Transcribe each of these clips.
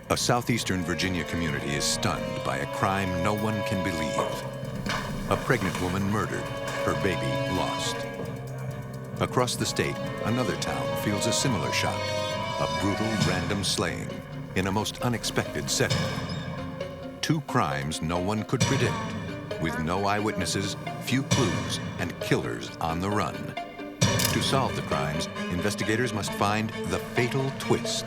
A southeastern Virginia community is stunned by a crime no one can believe. A pregnant woman murdered, her baby lost. Across the state, another town feels a similar shock. A brutal, random slaying in a most unexpected setting. Two crimes no one could predict, with no eyewitnesses, few clues, and killers on the run. To solve the crimes, investigators must find the fatal twist.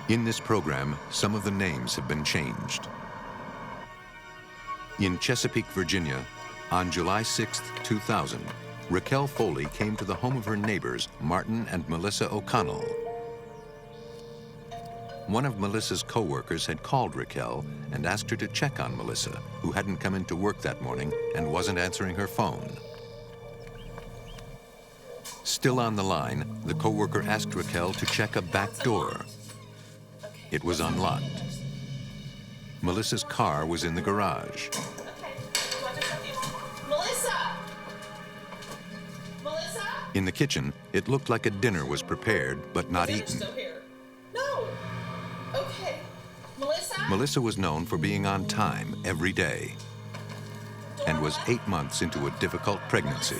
In this program, some of the names have been changed. In Chesapeake, Virginia, on July 6, 2000, Raquel Foley came to the home of her neighbors, Martin and Melissa O'Connell. One of Melissa's co-workers had called Raquel and asked her to check on Melissa, who hadn't come into work that morning and wasn't answering her phone. Still on the line, the co-worker asked Raquel to check a back door. It was unlocked. Melissa's car was in the garage. Melissa! Melissa? In the kitchen, it looked like a dinner was prepared, but not eaten. Still here. No. Okay. Melissa? Melissa was known for being on time every day and was 8 months into a difficult pregnancy.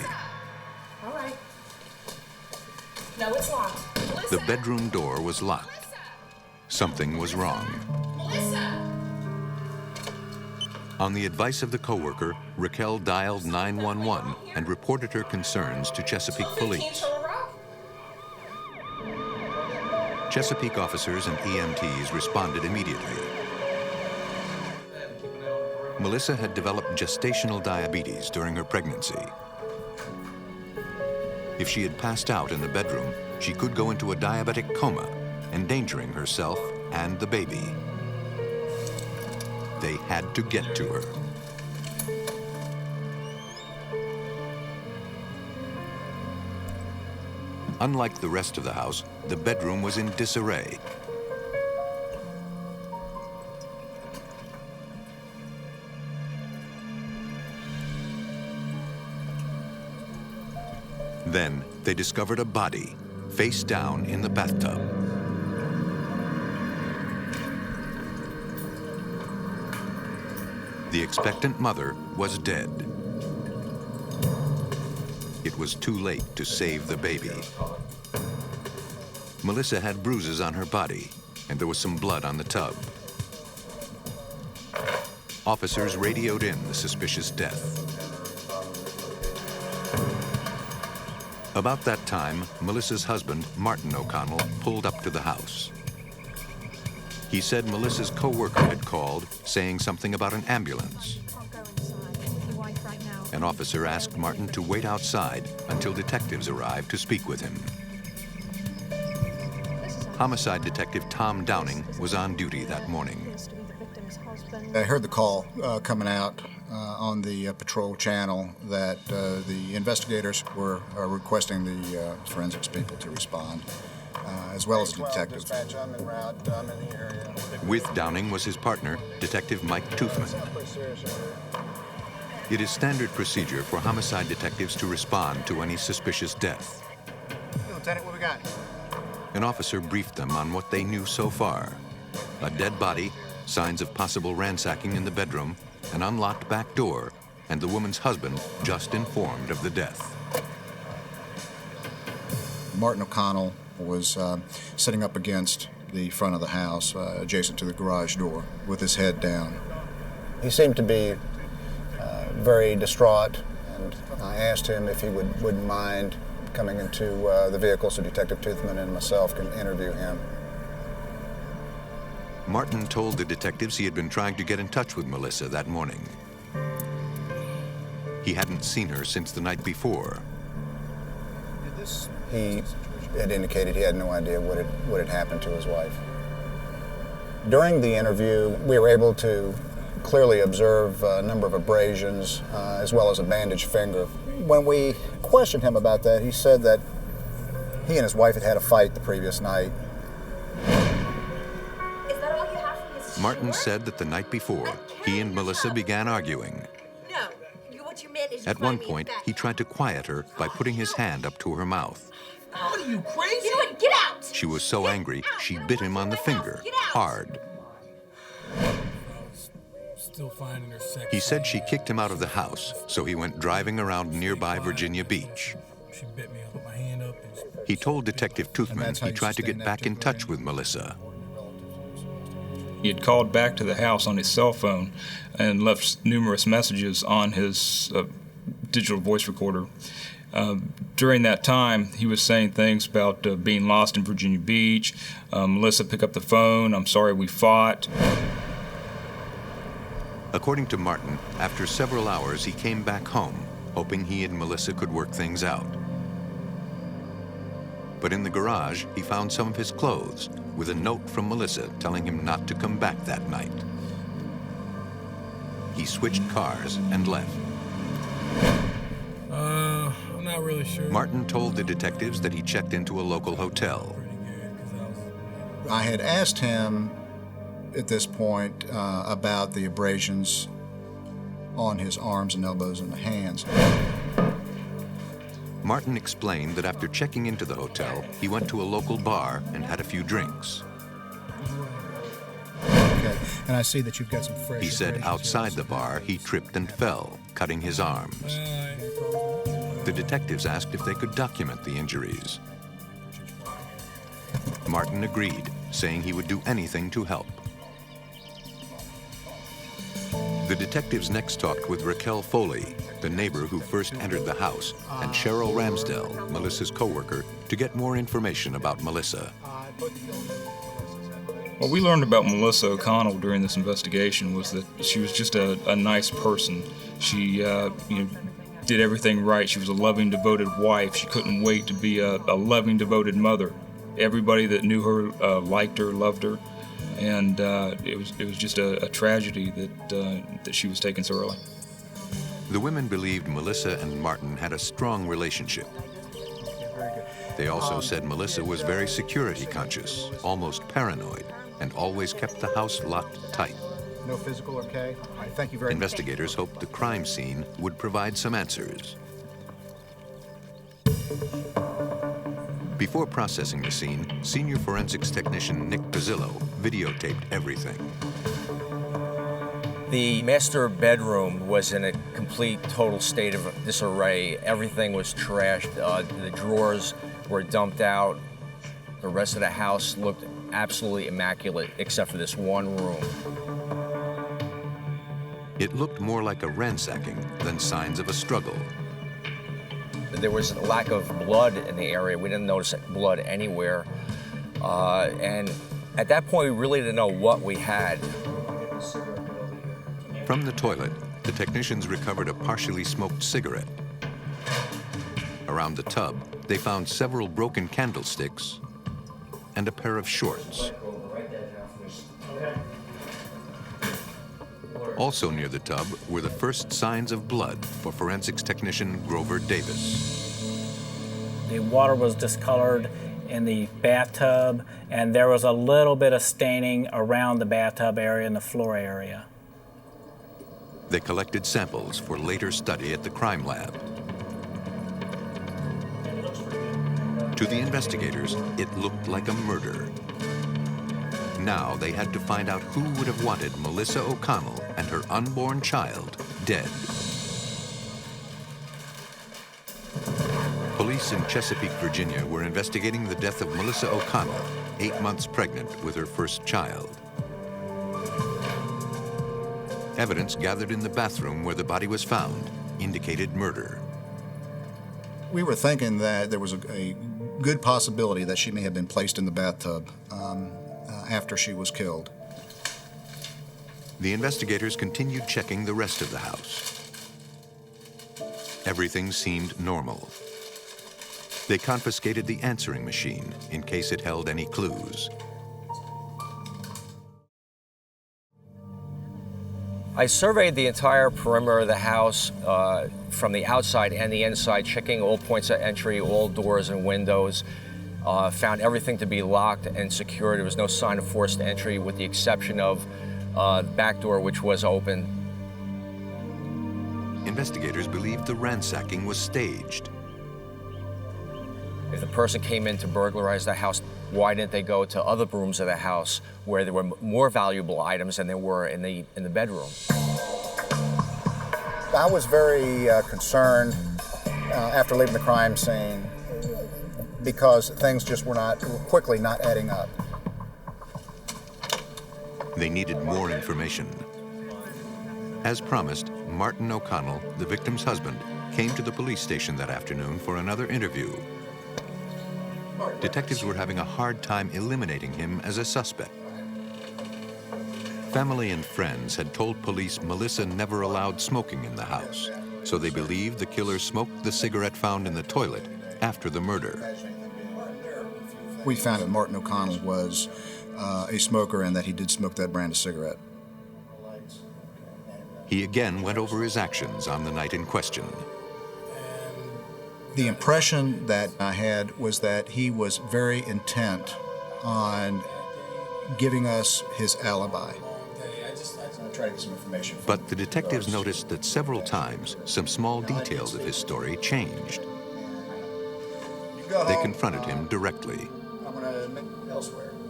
All right. No, it's locked. Melissa? The bedroom door was locked. Something was wrong. Melissa! On the advice of the coworker, Raquel dialed 911 and reported her concerns to Chesapeake Police. Chesapeake officers and EMTs responded immediately. Melissa had developed gestational diabetes during her pregnancy. If she had passed out in the bedroom, she could go into a diabetic coma, endangering herself and the baby. They had to get to her. Unlike the rest of the house, the bedroom was in disarray. Then they discovered a body, face down in the bathtub. The expectant mother was dead. It was too late to save the baby. Melissa had bruises on her body, and there was some blood on the tub. Officers radioed in the suspicious death. About that time, Melissa's husband, Martin O'Connell, pulled up to the house. He said Melissa's co-worker had called, saying something about an ambulance. I'll go inside with your wife right now. An officer asked Martin to wait outside until detectives arrived to speak with him. Homicide detective Tom Downing was on duty that morning. I heard the call coming out on the patrol channel that the investigators were requesting the forensics people to respond, as well as the detectives. With Downing was his partner, Detective Mike Toothman. It is standard procedure for homicide detectives to respond to any suspicious death. Hey, Lieutenant, what we got? An officer briefed them on what they knew so far. A dead body, signs of possible ransacking in the bedroom, an unlocked back door, and the woman's husband just informed of the death. Martin O'Connell was sitting up against the front of the house, adjacent to the garage door, with his head down. He seemed to be very distraught, and I asked him if he wouldn't mind coming into the vehicle so Detective Toothman and myself can interview him. Martin told the detectives he had been trying to get in touch with Melissa that morning. He hadn't seen her since the night before. He had indicated he had no idea what had happened to his wife. During the interview, we were able to clearly observe a number of abrasions, as well as a bandaged finger. When we questioned him about that, he said that he and his wife had had a fight the previous night. Is that all you have for me? Martin said that the night before, he and Melissa began arguing. No. What you meant is you At one find me point, back. he tried to quiet her by putting his hand up to her mouth. What are you, crazy? You know what? Get out! She was so angry, she bit him on the finger, hard. Still finding her sexy. He said she kicked him out of the house, so he went driving around nearby Virginia Beach. She bit me. I put my hand up. He told Detective Toothman he tried to get back in touch with Melissa. He had called back to the house on his cell phone and left numerous messages on his digital voice recorder. During that time, he was saying things about being lost in Virginia Beach. Melissa, pick up the phone. I'm sorry we fought. According to Martin, after several hours, he came back home, hoping he and Melissa could work things out. But in the garage, he found some of his clothes with a note from Melissa telling him not to come back that night. He switched cars and left. I'm not really sure. Martin told the detectives that he checked into a local hotel. I had asked him at this point about the abrasions on his arms and elbows and the hands. Martin explained that after checking into the hotel, he went to a local bar and had a few drinks. Okay, and I see that you've got some fresh. He said abrasions outside here. the bar, he tripped and fell, cutting his arms. The detectives asked if they could document the injuries. Martin agreed, saying he would do anything to help. The detectives next talked with Raquel Foley, the neighbor who first entered the house, and Cheryl Ramsdell, Melissa's co-worker, to get more information about Melissa. What we learned about Melissa O'Connell during this investigation was that she was just a nice person. She did everything right. She was a loving, devoted wife. She couldn't wait to be a loving, devoted mother. Everybody that knew her liked her, loved her, and it was just a tragedy that she was taken so early. The women believed Melissa and Martin had a strong relationship. They also said Melissa was very security conscious, almost paranoid, and always kept the house locked tight. No physical, okay? All right, thank you very much. Investigators hoped the crime scene would provide some answers. Before processing the scene, senior forensics technician Nick Pizzillo videotaped everything. The master bedroom was in a complete, total state of disarray. Everything was trashed. The drawers were dumped out. The rest of the house looked absolutely immaculate, except for this one room. It looked more like a ransacking than signs of a struggle. There was a lack of blood in the area. We didn't notice blood anywhere. And at that point, we really didn't know what we had. From the toilet, the technicians recovered a partially smoked cigarette. Around the tub, they found several broken candlesticks and a pair of shorts. Also near the tub were the first signs of blood for forensics technician Grover Davis. The water was discolored in the bathtub, and there was a little bit of staining around the bathtub area and the floor area. They collected samples for later study at the crime lab. To the investigators, it looked like a murder. Now they had to find out who would have wanted Melissa O'Connell and her unborn child dead. Police in Chesapeake, Virginia were investigating the death of Melissa O'Connell, 8 months pregnant with her first child. Evidence gathered in the bathroom where the body was found indicated murder. We were thinking that there was a good possibility that she may have been placed in the bathtub after she was killed. The investigators continued checking the rest of the house. Everything seemed normal. They confiscated the answering machine in case it held any clues. I surveyed the entire perimeter of the house from the outside and the inside, checking all points of entry, all doors and windows. Found everything to be locked and secured. There was no sign of forced entry with the exception of the back door, which was open. Investigators believed the ransacking was staged. If the person came in to burglarize the house, why didn't they go to other rooms of the house where there were more valuable items than there were in the bedroom? I was very concerned after leaving the crime scene because things just were quickly not adding up. They needed more information. As promised, Martin O'Connell, the victim's husband, came to the police station that afternoon for another interview. Detectives were having a hard time eliminating him as a suspect. Family and friends had told police Melissa never allowed smoking in the house, so they believed the killer smoked the cigarette found in the toilet after the murder. We found that Martin O'Connell was a smoker and that he did smoke that brand of cigarette. He again went over his actions on the night in question. The impression that I had was that he was very intent on giving us his alibi. I'll try to get some information. But the detectives noticed that several times some small details of his story changed. They confronted him directly.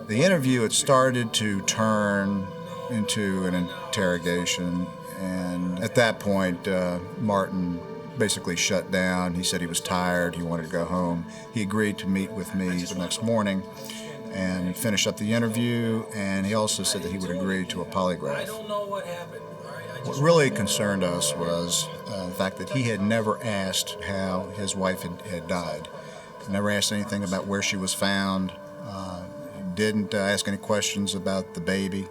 The interview had started to turn into an interrogation, and at that point, Martin basically shut down. He said he was tired, he wanted to go home. He agreed to meet with me the next morning and finish up the interview, and he also said that he would agree to a polygraph. I don't know what happened. What really concerned us was the fact that he had never asked how his wife had died. Never asked anything about where she was found, didn't ask any questions about the baby.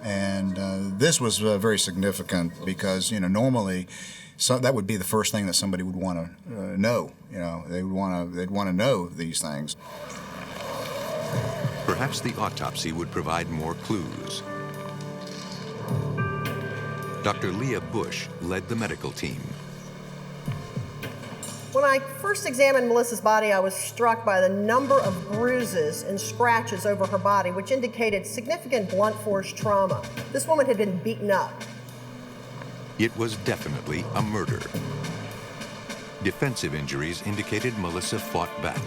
And this was very significant because, normally that would be the first thing that somebody would want to know. They'd want to know these things. Perhaps the autopsy would provide more clues. Dr. Leah Bush led the medical team. When I first examined Melissa's body, I was struck by the number of bruises and scratches over her body, which indicated significant blunt force trauma. This woman had been beaten up. It was definitely a murder. Defensive injuries indicated Melissa fought back.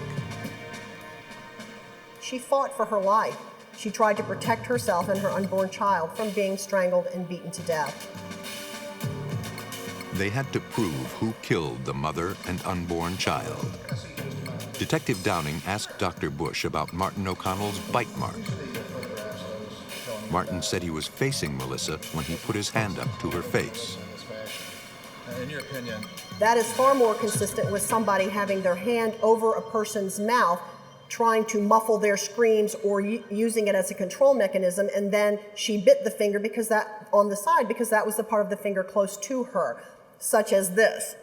She fought for her life. She tried to protect herself and her unborn child from being strangled and beaten to death. They had to prove who killed the mother and unborn child. Detective Downing asked Dr. Bush about Martin O'Connell's bite mark. Martin said he was facing Melissa when he put his hand up to her face. In your opinion? That is far more consistent with somebody having their hand over a person's mouth, trying to muffle their screams or using it as a control mechanism, and then she bit the finger on the side because that was the part of the finger close to her, such as this.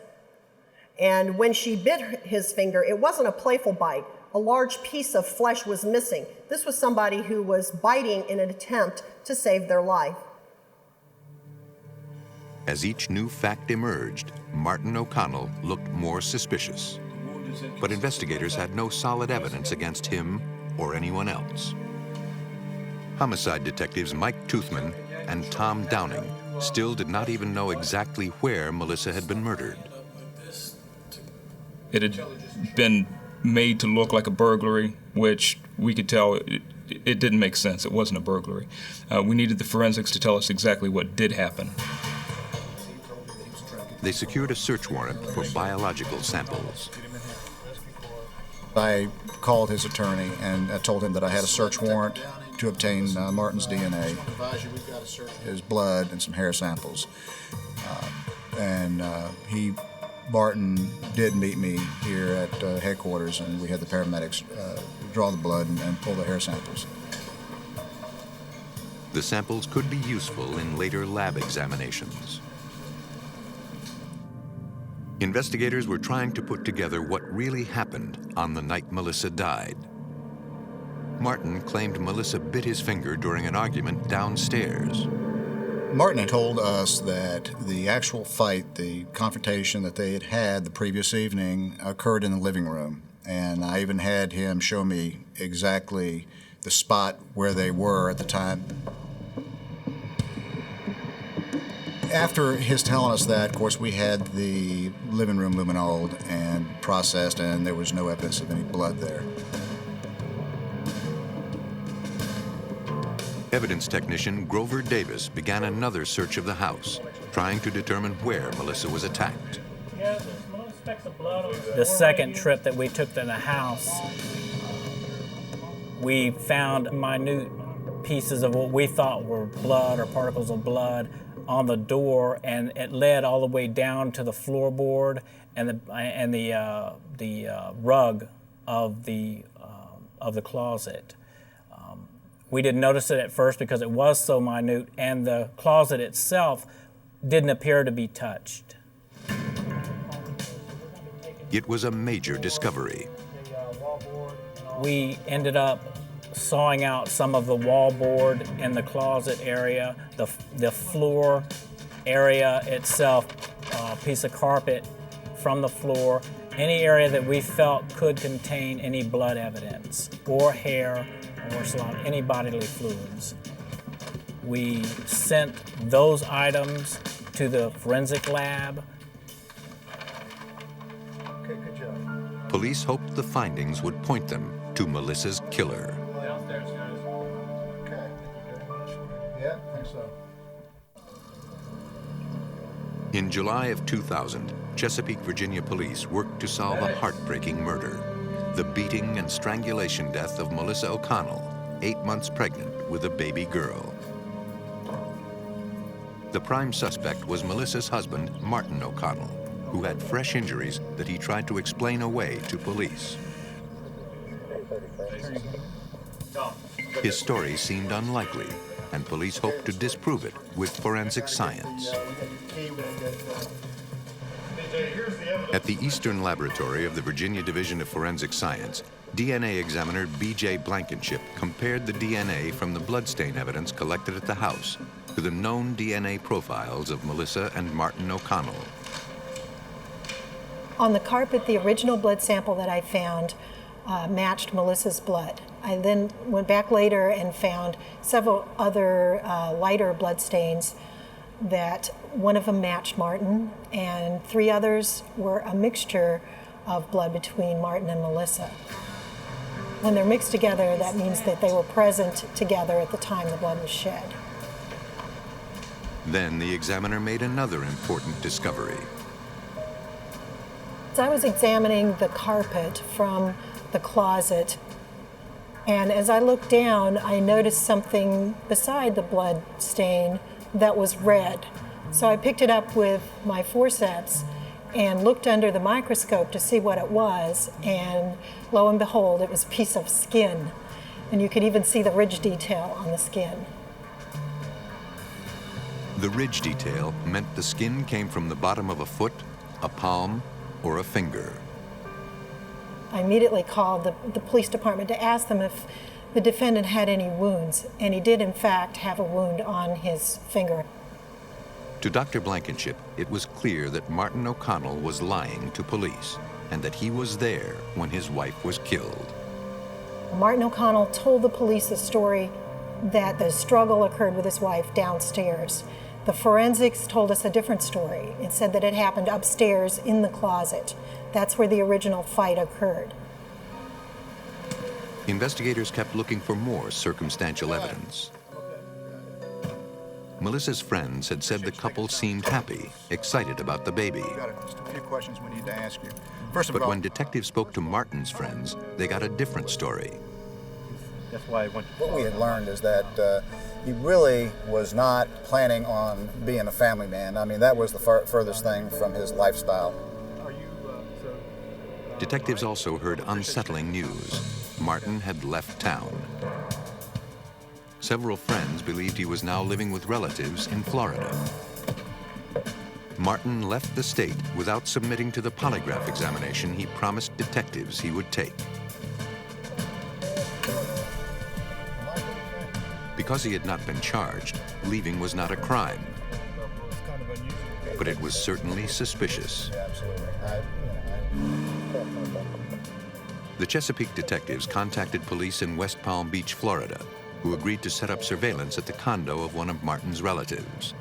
And when she bit his finger, it wasn't a playful bite. A large piece of flesh was missing. This was somebody who was biting in an attempt to save their life. As each new fact emerged, Martin O'Connell looked more suspicious. But investigators had no solid evidence against him or anyone else. Homicide detectives Mike Toothman and Tom Downing still did not even know exactly where Melissa had been murdered. It had been made to look like a burglary, which we could tell it didn't make sense. It wasn't a burglary. We needed the forensics to tell us exactly what did happen. They secured a search warrant for biological samples. I called his attorney and Told him that I had a search warrant to obtain Martin's DNA, his blood, and some hair samples. Martin did meet me here at headquarters, and we had the paramedics draw the blood and pull the hair samples. The samples could be useful in later lab examinations. Investigators were trying to put together what really happened on the night Melissa died. Martin claimed Melissa bit his finger during an argument downstairs. Martin had told us that the actual fight, the confrontation that they had had the previous evening, occurred in the living room. And I even had him show me exactly the spot where they were at the time. After his telling us that, of course, we had the living room luminoled and processed, and there was no evidence of any blood there. Evidence technician Grover Davis began another search of the house, trying to determine where Melissa was attacked. The second trip that we took to the house, we found minute pieces of what we thought were blood or particles of blood on the door, and it led all the way down to the floorboard and the rug of the closet. We didn't notice it at first because it was so minute, and the closet itself didn't appear to be touched. It was a major discovery. We ended up sawing out some of the wallboard in the closet area, the floor area itself, a piece of carpet from the floor, any area that we felt could contain any blood evidence, or hair, or saliva, any bodily fluids. We sent those items to the forensic lab. Okay, good job. Police hoped the findings would point them to Melissa's killer. Okay. Yeah, I think so. In July of 2000, Chesapeake, Virginia police worked to solve a heartbreaking murder, the beating and strangulation death of Melissa O'Connell, 8 months pregnant with a baby girl. The prime suspect was Melissa's husband, Martin O'Connell, who had fresh injuries that he tried to explain away to police. His story seemed unlikely, and police hoped to disprove it with forensic science. At the Eastern Laboratory of the Virginia Division of Forensic Science, DNA examiner B.J. Blankenship compared the DNA from the bloodstain evidence collected at the house to the known DNA profiles of Melissa and Martin O'Connell. On the carpet, the original blood sample that I found matched Melissa's blood. I then went back later and found several other lighter blood stains that one of them matched Martin, and 3 others were a mixture of blood between Martin and Melissa. When they're mixed together, that means that they were present together at the time the blood was shed. Then the examiner made another important discovery. As I was examining the carpet from the closet, and as I looked down, I noticed something beside the blood stain that was red. So I picked it up with my forceps and looked under the microscope to see what it was, and lo and behold, it was a piece of skin. And you could even see the ridge detail on the skin. The ridge detail meant the skin came from the bottom of a foot, a palm, or a finger. I immediately called the police department to ask them if the defendant had any wounds, and he did in fact have a wound on his finger. To Dr. Blankenship, it was clear that Martin O'Connell was lying to police and that he was there when his wife was killed. Martin O'Connell told the police a story that the struggle occurred with his wife downstairs. The forensics told us a different story. It said that it happened upstairs in the closet. That's where the original fight occurred. Investigators kept looking for more circumstantial evidence. Melissa's friends had said the couple seemed happy, excited about the baby. Just a few questions we need to ask you. First of But all, when detectives spoke to Martin's friends, they got a different story. That's why I went. what we had learned is that he really was not planning on being a family man. I mean, that was the furthest thing from his lifestyle. Detectives also heard unsettling news. Martin had left town. Several friends believed he was now living with relatives in Florida. Martin left the state without submitting to the polygraph examination he promised detectives he would take. Because he had not been charged, leaving was not a crime. But it was certainly suspicious. The Chesapeake detectives contacted police in West Palm Beach, Florida, who agreed to set up surveillance at the condo of one of Martin's relatives.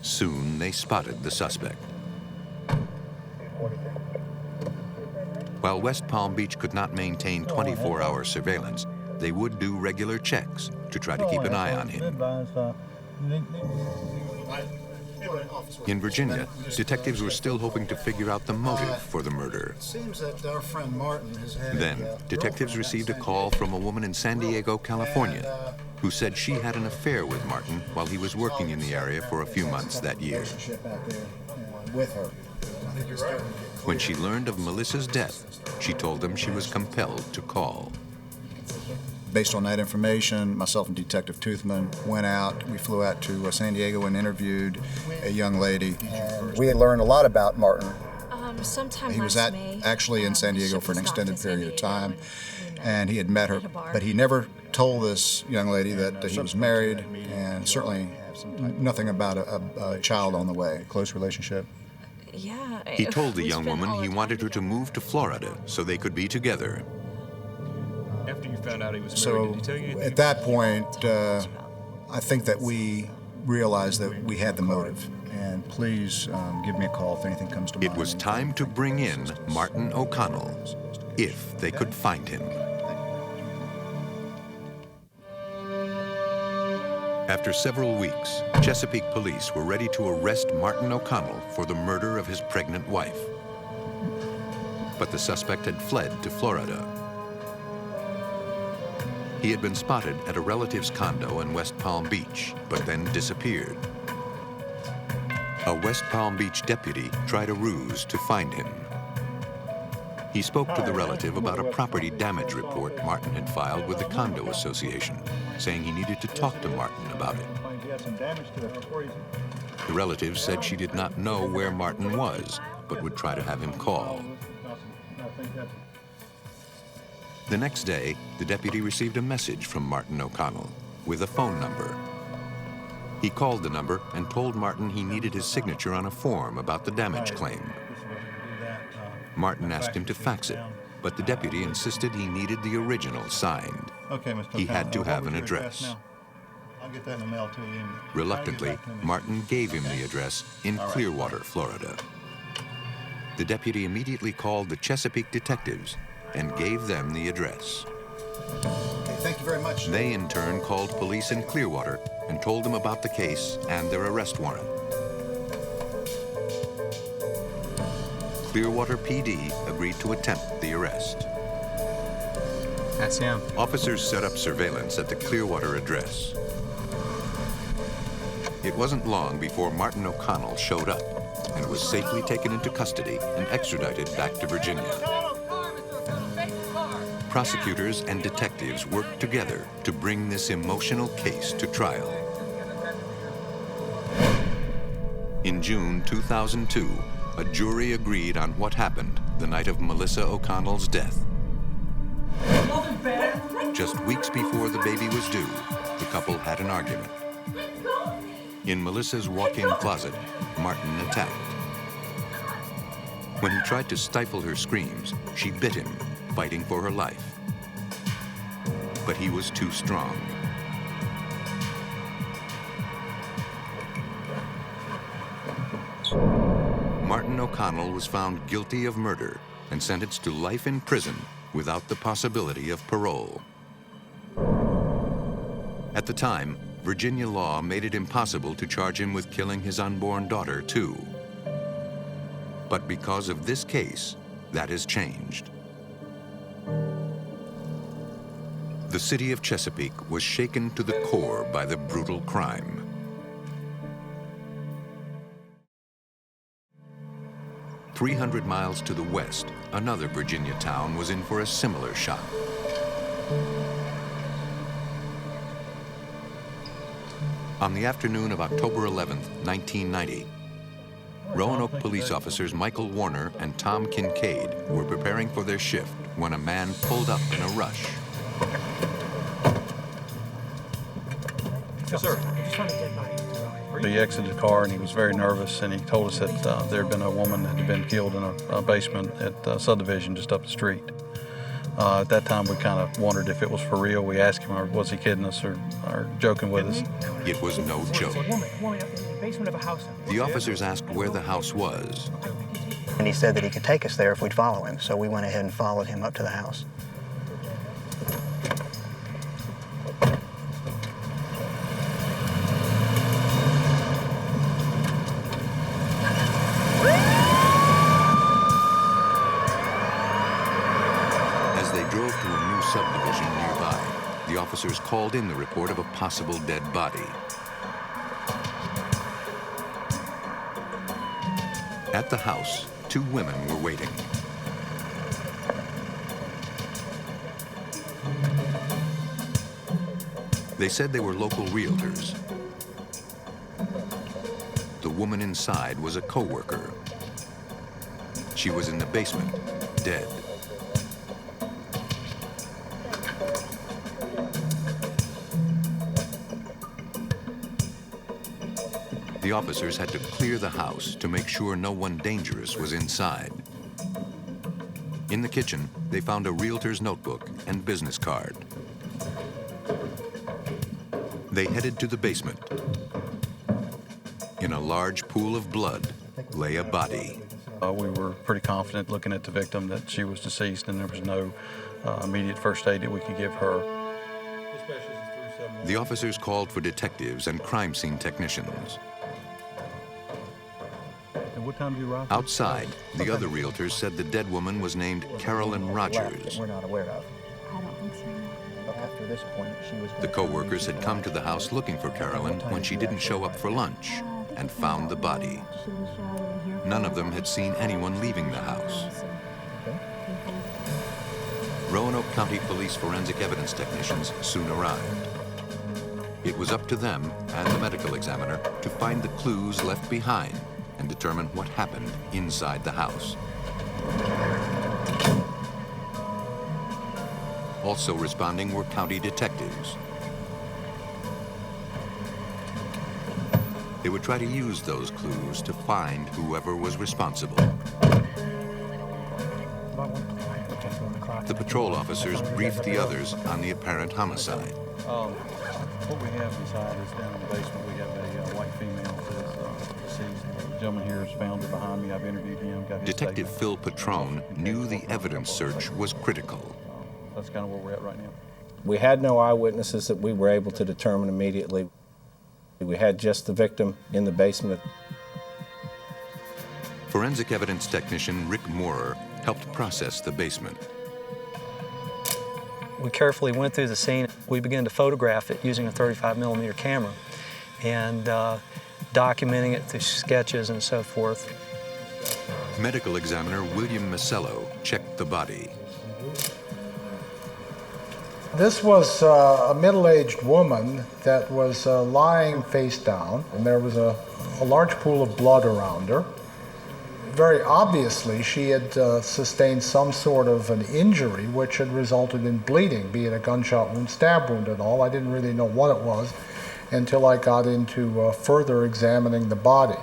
Soon they spotted the suspect. While West Palm Beach could not maintain 24-hour surveillance, they would do regular checks to try to keep an eye on him. In Virginia, detectives were still hoping to figure out the motive for the murder. It seems that our friend Martin has had Then, detectives received a call from a woman in San Diego, California, who said she had an affair with Martin while he was working in the area for a few months that year. With her. When she learned of Melissa's death, she told them she was compelled to call. Based on that information, myself and Detective Toothman went out. We flew out to San Diego and interviewed a young lady. We had learned a lot about Martin. Sometime He was last May, actually in San Diego for an ship was extended docked in period of San time, and he had met her, but he never told this young lady that he was married, and certainly nothing about a child on the way. Close relationship. Yeah. He told the young woman he wanted her to move to Florida so they could be together. After you found out he was married, So did he tell you anything? at that point, I think that we realized that we had the motive. And please give me a call if anything comes to mind. It was time to bring in Martin O'Connell, if they could find him. After several weeks, Chesapeake police were ready to arrest Martin O'Connell for the murder of his pregnant wife. But the suspect had fled to Florida. He had been spotted at a relative's condo in West Palm Beach, but then disappeared. A West Palm Beach deputy tried a ruse to find him. He spoke to the relative about a property damage report Martin had filed with the condo association, saying he needed to talk to Martin about it. The relative said she did not know where Martin was, but would try to have him call. The next day, the deputy received a message from Martin O'Connell with a phone number. He called the number and told Martin he needed his signature on a form about the damage claim. Martin asked him to fax it, but the deputy insisted he needed the original signed. He had to have an address. I'll get that in the mail to you. Reluctantly, Martin gave him the address in Clearwater, Florida. The deputy immediately called the Chesapeake detectives and gave them the address. Okay, thank you very much. They in turn called police in Clearwater and told them about the case and their arrest warrant. Clearwater PD agreed to attempt the arrest. That's him. Officers set up surveillance at the Clearwater address. It wasn't long before Martin O'Connell showed up and was safely taken into custody and extradited back to Virginia. Prosecutors and detectives worked together to bring this emotional case to trial. In June 2002, a jury agreed on what happened the night of Melissa O'Connell's death. Just weeks before the baby was due, the couple had an argument. In Melissa's walk-in closet, Martin attacked. When he tried to stifle her screams, she bit him, fighting for her life. But he was too strong. Martin O'Connell was found guilty of murder and sentenced to life in prison without the possibility of parole. At the time, Virginia law made it impossible to charge him with killing his unborn daughter, too. But because of this case, that has changed. The city of Chesapeake was shaken to the core by the brutal crime. "300 miles to the west, another Virginia town was in for a similar shock. On the afternoon of October 11th, 1990, Roanoke police officers Michael Warner and Tom Kincaid were preparing for their shift when a man pulled up in a rush. Yes, sir. Just found a dead body. He exited the car and he was very nervous, and he told us that there had been a woman that had been killed in a basement at subdivision just up the street. At that time, we kind of wondered if it was for real. We asked him, or was he kidding us or joking with us? It was no joke. Woman up in the basement of a house. The officers asked where the house was. And he said that he could take us there if we'd follow him, so we went ahead and followed him up to the house. As they drove to a new subdivision nearby, the officers called in the report of a possible dead body. At the house, 2 women were waiting. They said they were local realtors. The woman inside was a co-worker. She was in the basement, dead. The officers had to clear the house to make sure no one dangerous was inside. In the kitchen, they found a realtor's notebook and business card. They headed to the basement. In a large pool of blood lay a body. We were pretty confident looking at the victim that she was deceased and there was no immediate first aid that we could give her. The officers called for detectives and crime scene technicians. And what time did you arrive? Outside, the other realtors said the dead woman was named Carolyn Rogers. We're not aware of. I don't think so. After this point, she was. The co-workers had come to the house looking for Carolyn when she didn't show up for lunch and found the body. None of them had seen anyone leaving the house. Roanoke County Police forensic evidence technicians soon arrived. It was up to them and the medical examiner to find the clues left behind and determine what happened inside the house. Also responding were county detectives. They would try to use those clues to find whoever was responsible. The patrol officers briefed the others on the apparent homicide. What we have inside is down in the basement. We have a white female that is deceased. The gentleman here is found behind me. I've interviewed him. Got his Detective statement. Phil Patrone knew the evidence search was critical. That's kind of where we're at right now. We had no eyewitnesses that we were able to determine immediately. We had just the victim in the basement. Forensic evidence technician Rick Moorer helped process the basement. We carefully went through the scene. We began to photograph it using a 35mm camera and documenting it through sketches and so forth. Medical examiner William Masello checked the body. This was a middle-aged woman that was lying face down, and there was a large pool of blood around her. Very obviously, she had sustained some sort of an injury which had resulted in bleeding, be it a gunshot wound, stab wound and all. I didn't really know what it was until I got into further examining the body.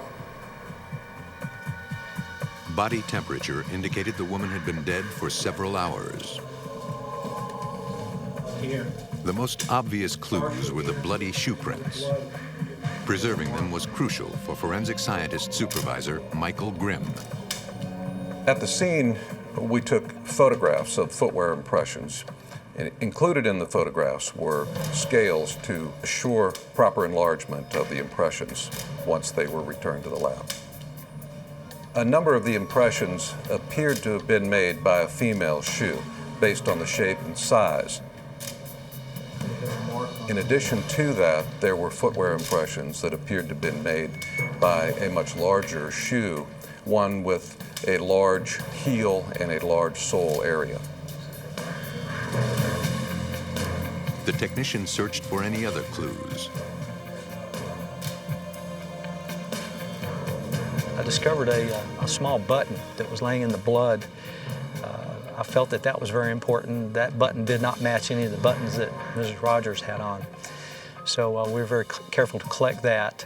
Body temperature indicated the woman had been dead for several hours. The most obvious clues were the bloody shoe prints. Preserving them was crucial for forensic scientist supervisor Michael Grimm. At the scene, we took photographs of footwear impressions. And included in the photographs were scales to assure proper enlargement of the impressions once they were returned to the lab. A number of the impressions appeared to have been made by a female shoe based on the shape and size. In addition to that, there were footwear impressions that appeared to have been made by a much larger shoe, one with a large heel and a large sole area. The technician searched for any other clues. I discovered a small button that was laying in the blood. I felt that was very important. That button did not match any of the buttons that Mrs. Rogers had on. So we were very careful to collect that.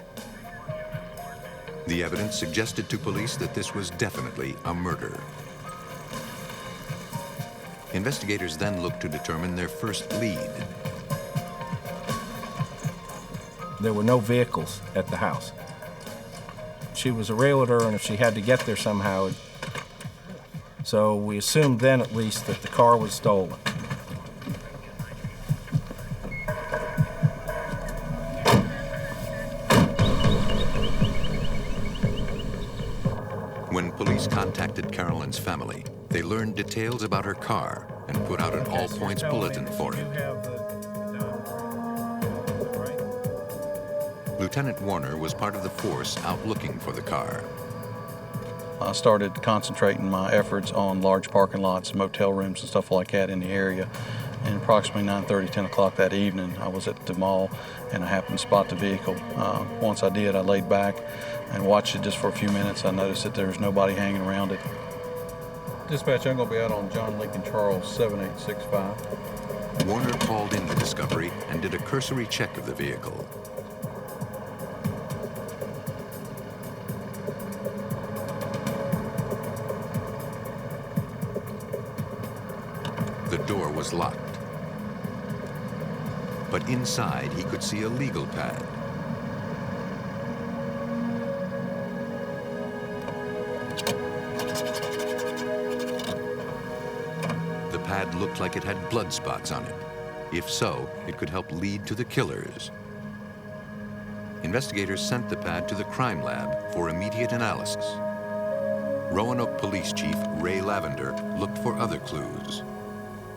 The evidence suggested to police that this was definitely a murder. Investigators then looked to determine their first lead. There were no vehicles at the house. She was a realtor, and if she had to get there somehow, so we assumed then at least that the car was stolen. When police contacted Carolyn's family, they learned details about her car and put out an all-points bulletin for it. Lieutenant Warner was part of the force out looking for the car. I started concentrating my efforts on large parking lots, motel rooms, and stuff like that in the area. And approximately 9:30, 10 o'clock that evening, I was at the mall and I happened to spot the vehicle. Once I did, I laid back and watched it just for a few minutes. I noticed that there was nobody hanging around it. Dispatch, I'm going to be out on John Lincoln Charles 7865. Warner called in the discovery and did a cursory check of the vehicle. The door was locked. But inside, he could see a legal pad. The pad looked like it had blood spots on it. If so, it could help lead to the killers. Investigators sent the pad to the crime lab for immediate analysis. Roanoke Police Chief Ray Lavender looked for other clues.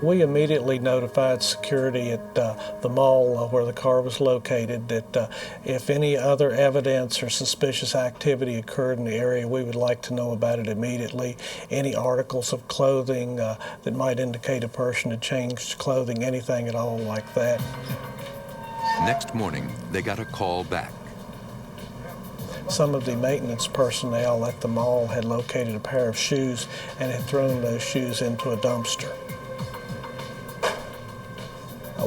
We immediately notified security at the mall where the car was located that if any other evidence or suspicious activity occurred in the area, we would like to know about it immediately. Any articles of clothing that might indicate a person had changed clothing, anything at all like that. Next morning, they got a call back. Some of the maintenance personnel at the mall had located a pair of shoes and had thrown those shoes into a dumpster.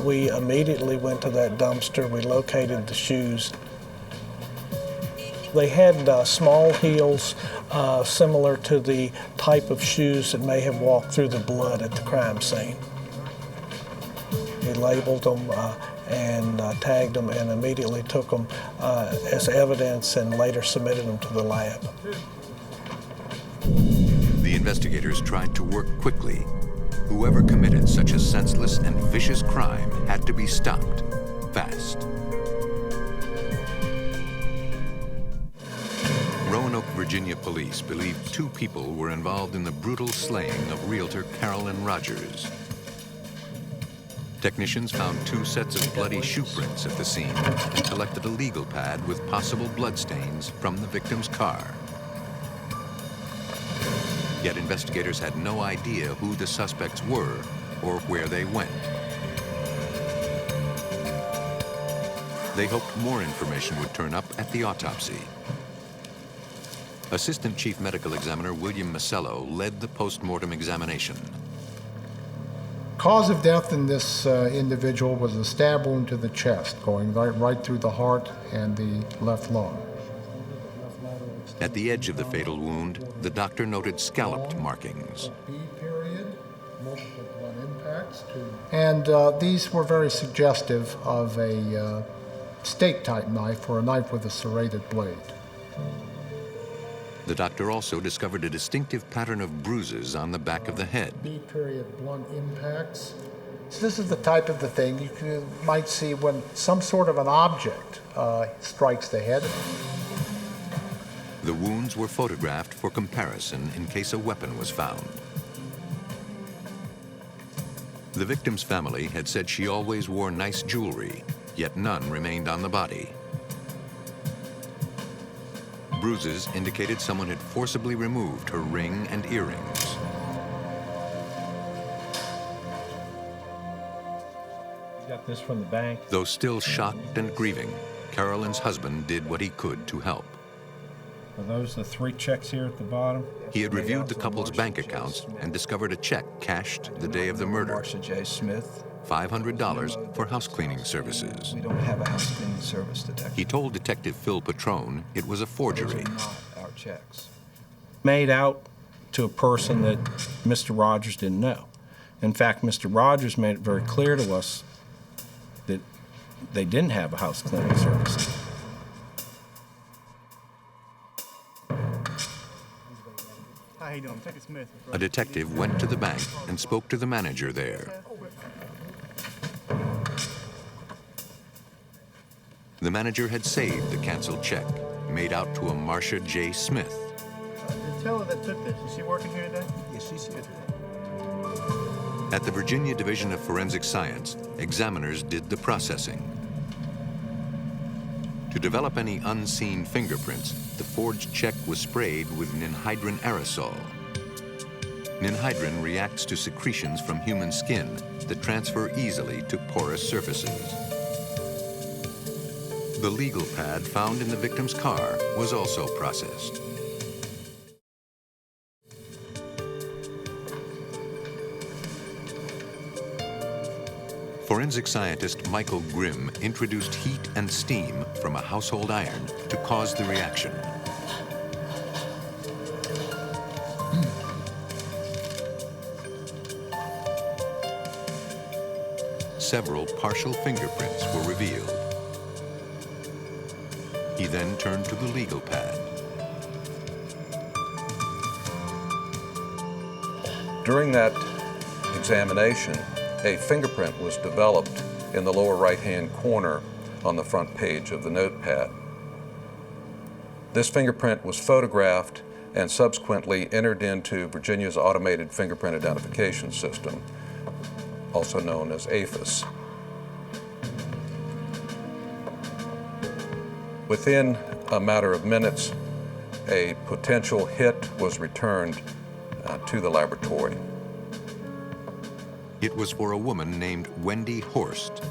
We immediately went to that dumpster. We located the shoes. They had small heels similar to the type of shoes that may have walked through the blood at the crime scene. We labeled them and tagged them and immediately took them as evidence and later submitted them to the lab. The investigators tried to work quickly. Whoever committed such a senseless and vicious crime had to be stopped fast. Roanoke, Virginia police believed 2 people were involved in the brutal slaying of realtor Carolyn Rogers. Technicians found 2 sets of bloody shoe prints at the scene and collected a legal pad with possible bloodstains from the victim's car. Yet investigators had no idea who the suspects were or where they went. They hoped more information would turn up at the autopsy. Assistant Chief Medical Examiner William Masello led the post-mortem examination. Cause of death in this individual was a stab wound to the chest, going right through the heart and the left lung. At the edge of the fatal wound, the doctor noted scalloped markings. Multiple blood impacts. And these were very suggestive of a steak-type knife or a knife with a serrated blade. The doctor also discovered a distinctive pattern of bruises on the back of the head. B-period blunt impacts. So this is the type of the thing you might see when some sort of an object strikes the head. The wounds were photographed for comparison in case a weapon was found. The victim's family had said she always wore nice jewelry, yet none remained on the body. Bruises indicated someone had forcibly removed her ring and earrings. Got this from the bank. Though still shocked and grieving, Carolyn's husband did what he could to help. Are those the 3 checks here at the bottom? He had reviewed the couple's bank accounts and discovered a check cashed the day of the murder. Marcia J. Smith. $500 for house cleaning services. We don't have a house cleaning service, Detective. He told Detective Phil Patrone it was a forgery. Those are not our checks. Made out to a person that Mr. Rogers didn't know. In fact, Mr. Rogers made it very clear to us that they didn't have a house cleaning service. How you doing? Detective Smith. A detective went to the bank and spoke to the manager there. The manager had saved the canceled check, made out to a Marcia J. Smith. The teller that took this, is she working here today? Yes, she's here today. At the Virginia Division of Forensic Science, examiners did the processing. To develop any unseen fingerprints, the forged check was sprayed with ninhydrin aerosol. Ninhydrin reacts to secretions from human skin that transfer easily to porous surfaces. The legal pad found in the victim's car was also processed. Forensic scientist Michael Grimm introduced heat and steam from a household iron to cause the reaction. Several partial fingerprints were revealed. He then turned to the legal pad. During that examination, a fingerprint was developed in the lower right-hand corner on the front page of the notepad. This fingerprint was photographed and subsequently entered into Virginia's Automated Fingerprint Identification System, also known as AFIS. Within a matter of minutes, a potential hit was returned to the laboratory. It was for a woman named Wendy Horst.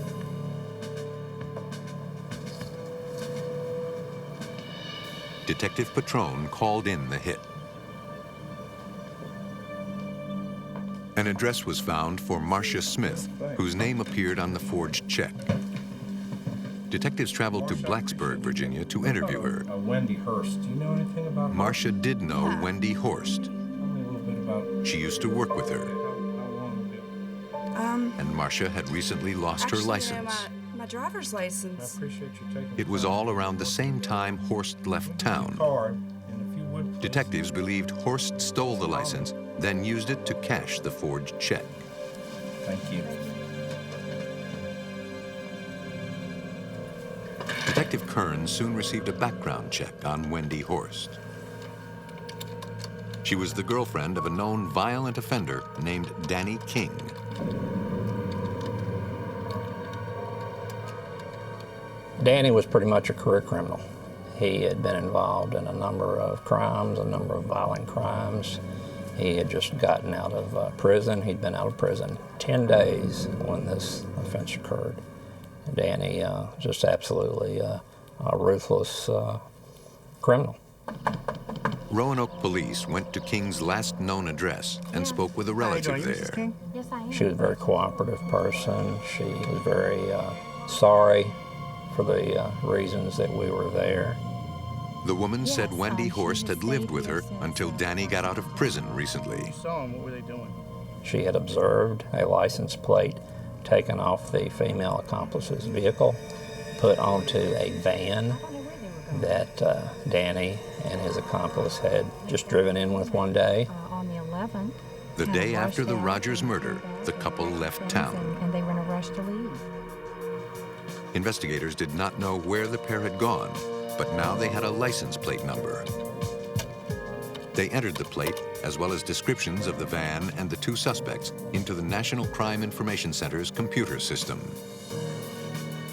Detective Patrone called in the hit. An address was found for Marcia Smith, whose name appeared on the forged check. Detectives traveled to Blacksburg, Virginia, to interview her. Wendy Horst. Do you know anything about her? Marcia did know Wendy Horst. Tell me a little bit about... She used to work with her. And Marcia had recently lost her license. My driver's license. I appreciate you taking It was all around the same time Horst left town. Detectives believed Horst stole the license, then used it to cash the forged check. Thank you. Detective Kern soon received a background check on Wendy Horst. She was the girlfriend of a known violent offender named Danny King. Danny was pretty much a career criminal. He had been involved in a number of crimes, a number of violent crimes. He had just gotten out of prison. He'd been out of prison 10 days when this offense occurred. Danny, just absolutely a ruthless criminal. Roanoke police went to King's last known address and spoke with a relative there. Yes, I am. She was a very cooperative person. She was very sorry for the reasons that we were there. The woman said Wendy Horst had lived with her until Danny got out of prison recently. What were they doing? She had observed a license plate taken off the female accomplice's vehicle, put onto a van that Danny and his accomplice had just driven in with one day. On the 11th. The day after the Rogers murder, the couple left town. And they were in a rush to leave. Investigators did not know where the pair had gone, but now they had a license plate number. They entered the plate, as well as descriptions of the van and the two suspects, into the National Crime Information Center's computer system,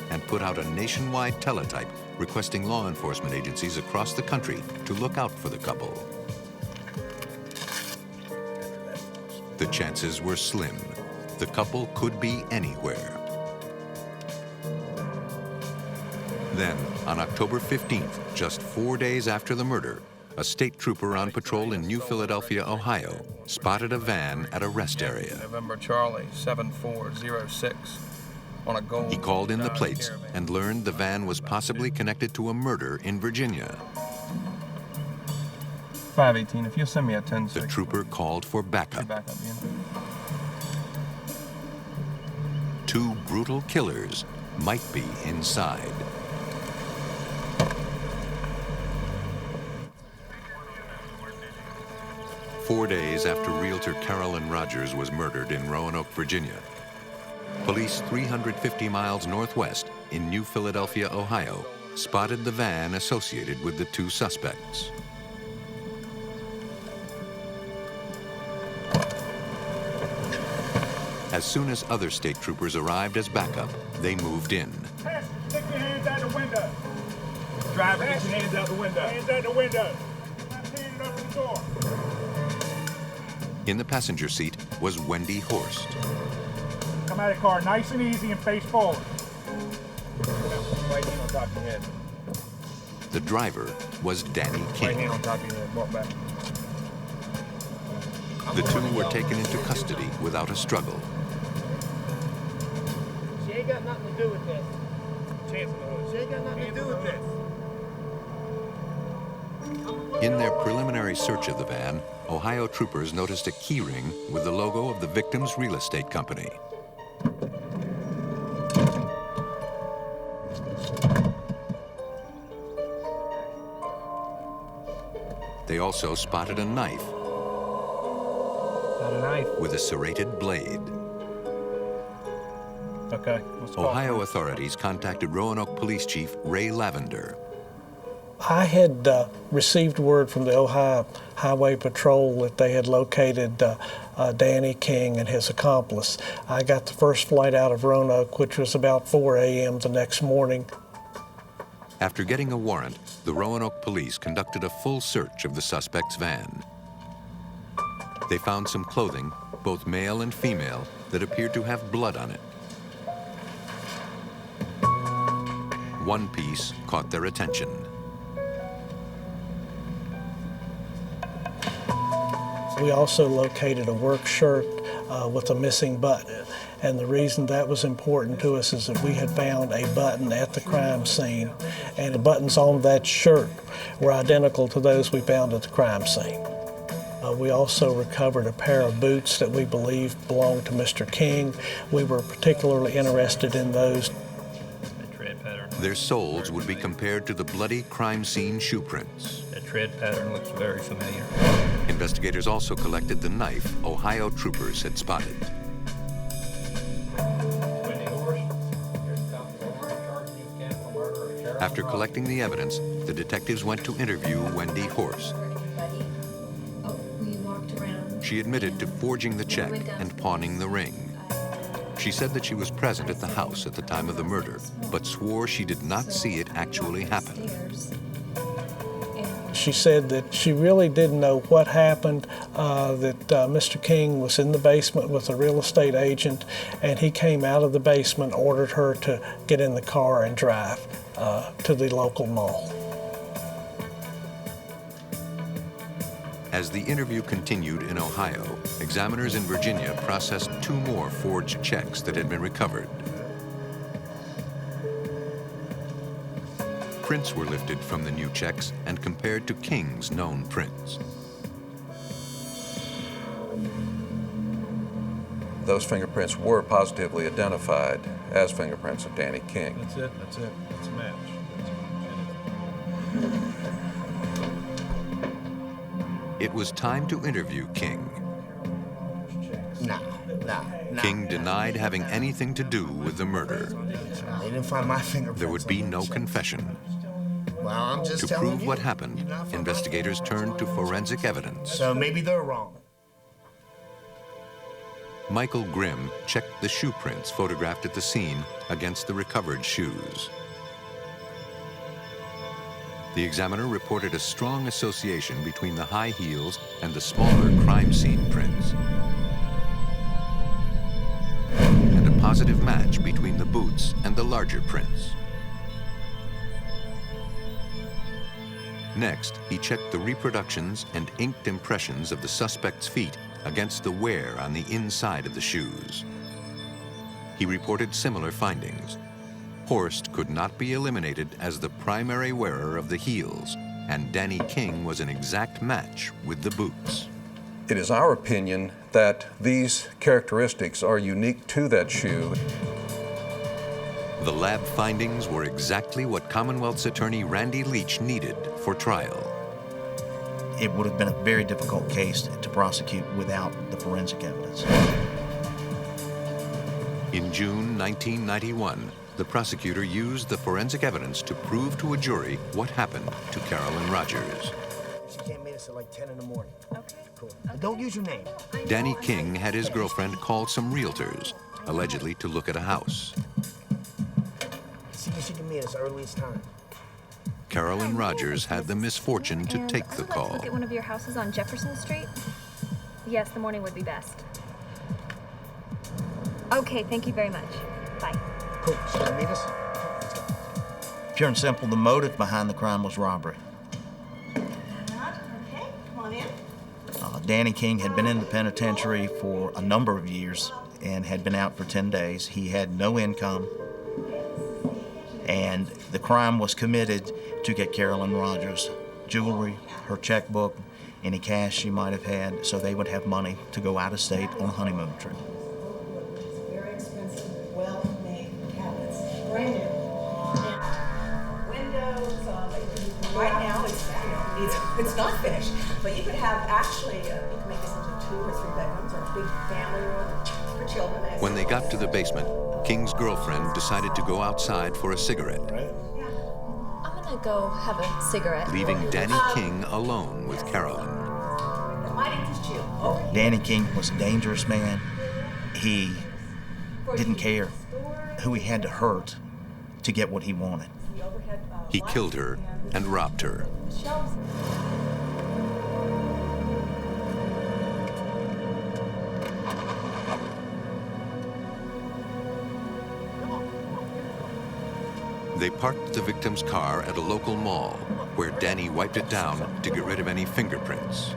and put out a nationwide teletype requesting law enforcement agencies across the country to look out for the couple. The chances were slim. The couple could be anywhere. Then, on October 15th, just 4 days after the murder, a state trooper on patrol in New Philadelphia, Ohio, spotted a van at a rest area. November Charlie 7406 on a gold. He called in the plates and learned the van was possibly connected to a murder in Virginia. 518, if you'll send me a 10. The trooper called for backup. Two brutal killers might be inside. Four days after realtor Carolyn Rogers was murdered in Roanoke, Virginia, police 350 miles northwest in New Philadelphia, Ohio, spotted the van associated with the two suspects. As soon as other state troopers arrived as backup, they moved in. Stick your hands out the window. Driver, get your hands out the window. Hands out the window. Hand it over the door. In the passenger seat was Wendy Horst. Come out of the car nice and easy and face forward. Right hand on top of your head. The driver was Danny Right King. hand on top of your head. Walk back. The two were taken into custody without a struggle. She ain't got nothing to do with this. Chance in the hood. She ain't got nothing to do with this. In their preliminary search of the van, Ohio troopers noticed a keyring with the logo of the victim's real estate company. They also spotted a knife with a serrated blade. Okay. Ohio authorities contacted Roanoke Police Chief Ray Lavender. I had received word from the Ohio Highway Patrol that they had located Danny King and his accomplice. I got the first flight out of Roanoke, which was about 4 a.m. the next morning. After getting a warrant, the Roanoke police conducted a full search of the suspect's van. They found some clothing, both male and female, that appeared to have blood on it. One piece caught their attention. We also located a work shirt with a missing button. And the reason that was important to us is that we had found a button at the crime scene, and the buttons on that shirt were identical to those we found at the crime scene. We also recovered a pair of boots that we believe belonged to Mr. King. We were particularly interested in those. Their soles would be compared to the bloody crime scene shoe prints. That tread pattern looks very familiar. Investigators also collected the knife Ohio troopers had spotted. After collecting the evidence, the detectives went to interview Wendy Horst. She admitted to forging the check and pawning the ring. She said that she was present at the house at the time of the murder, but swore she did not see it actually happen. She said that she really didn't know what happened, that Mr. King was in the basement with a real estate agent, and he came out of the basement, ordered her to get in the car and drive to the local mall. As the interview continued in Ohio, examiners in Virginia processed 2 more forged checks that had been recovered. Prints were lifted from the new checks and compared to King's known prints. Those fingerprints were positively identified as fingerprints of Danny King. That's it. It's a match. It was time to interview King. Nah. King denied having anything to do with the murder. They didn't find my fingerprints. There would be no confession. Well, I'm just To telling prove you. what happened, investigators turned to forensic evidence. So maybe they're wrong. Michael Grimm checked the shoe prints photographed at the scene against the recovered shoes. The examiner reported a strong association between the high heels and the smaller crime scene prints, and a positive match between the boots and the larger prints. Next, he checked the reproductions and inked impressions of the suspect's feet against the wear on the inside of the shoes. He reported similar findings. Horst could not be eliminated as the primary wearer of the heels, and Danny King was an exact match with the boots. It is our opinion that these characteristics are unique to that shoe. The lab findings were exactly what Commonwealth's attorney Randy Leach needed for trial. It would have been a very difficult case to prosecute without the forensic evidence. In June 1991, the prosecutor used the forensic evidence to prove to a jury what happened to Carolyn Rogers. She can't meet us at like 10 in the morning. Okay. Cool. But don't use your name. Danny King had his girlfriend call some realtors, allegedly to look at a house. See if she can meet us early as time. Carolyn Rogers had the misfortune to take the call. Look at one of your houses on Jefferson Street? Yes, the morning would be best. Okay, thank you very much. Bye. Cool. She can meet us? Pure and simple, the motive behind the crime was robbery. Okay, come on in. Danny King had been in the penitentiary for a number of years and had been out for 10 days. He had no income, and the crime was committed to get Carolyn Rogers jewelry, her checkbook, any cash she might have had, so they would have money to go out of state on a honeymoon trip. Very expensive, well-made cabinets, brand new. Windows, right now it's not finished, but you could have actually, you could make this into 2 or 3 bedrooms or a big family room for children. When they got to the basement, King's girlfriend decided to go outside for a cigarette, I'm gonna go have a cigarette. leaving Danny King alone with Carolyn. My name's Jill. Danny King was a dangerous man. He didn't care who he had to hurt to get what he wanted. He killed her and robbed her. They parked the victim's car at a local mall, where Danny wiped it down to get rid of any fingerprints.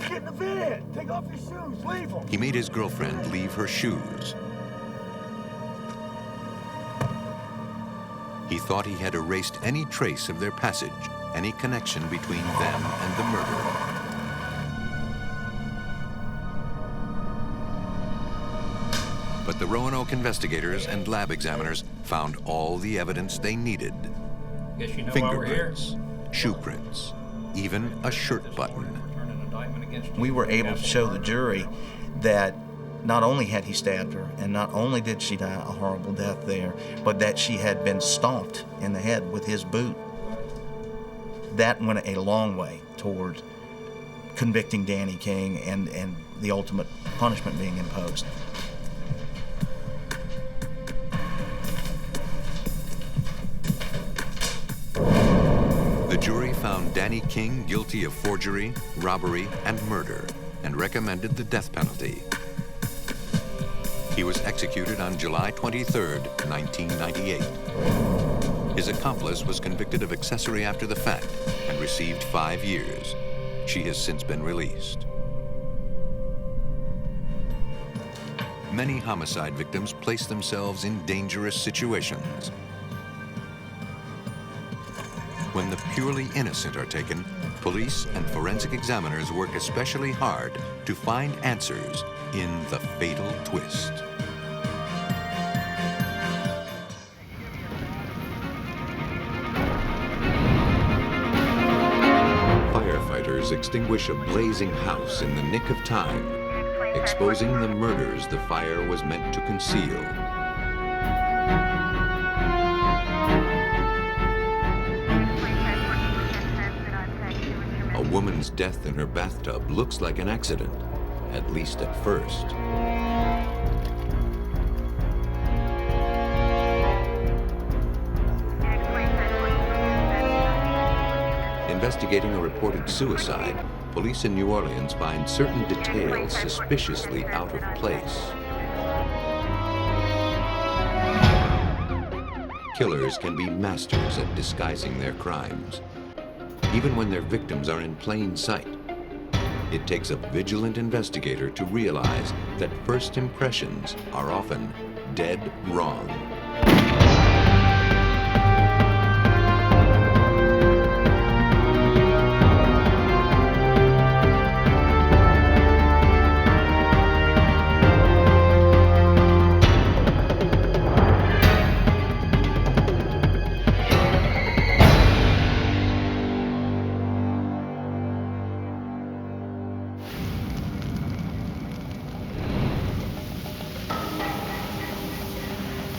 Get in the van. Take off your shoes. Leave them. He made his girlfriend leave her shoes. He thought he had erased any trace of their passage, any connection between them and the murder. But the Roanoke investigators and lab examiners found all the evidence they needed. Guess you know why we're here. Fingerprints, shoe prints, even a shirt button. We were able to show the jury that not only had he stabbed her, and not only did she die a horrible death there, but that she had been stomped in the head with his boot. That went a long way toward convicting Danny King and the ultimate punishment being imposed. The jury found Danny King guilty of forgery, robbery, and murder, and recommended the death penalty. He was executed on July 23, 1998. His accomplice was convicted of accessory after the fact and received 5 years. She has since been released. Many homicide victims place themselves in dangerous situations. When the purely innocent are taken, police and forensic examiners work especially hard to find answers in the fatal twist. Firefighters extinguish a blazing house in the nick of time, exposing the murders the fire was meant to conceal. A woman's death in her bathtub looks like an accident, at least at first. Investigating a reported suicide, police in New Orleans find certain details suspiciously out of place. Killers can be masters at disguising their crimes, even when their victims are in plain sight. It takes a vigilant investigator to realize that first impressions are often dead wrong.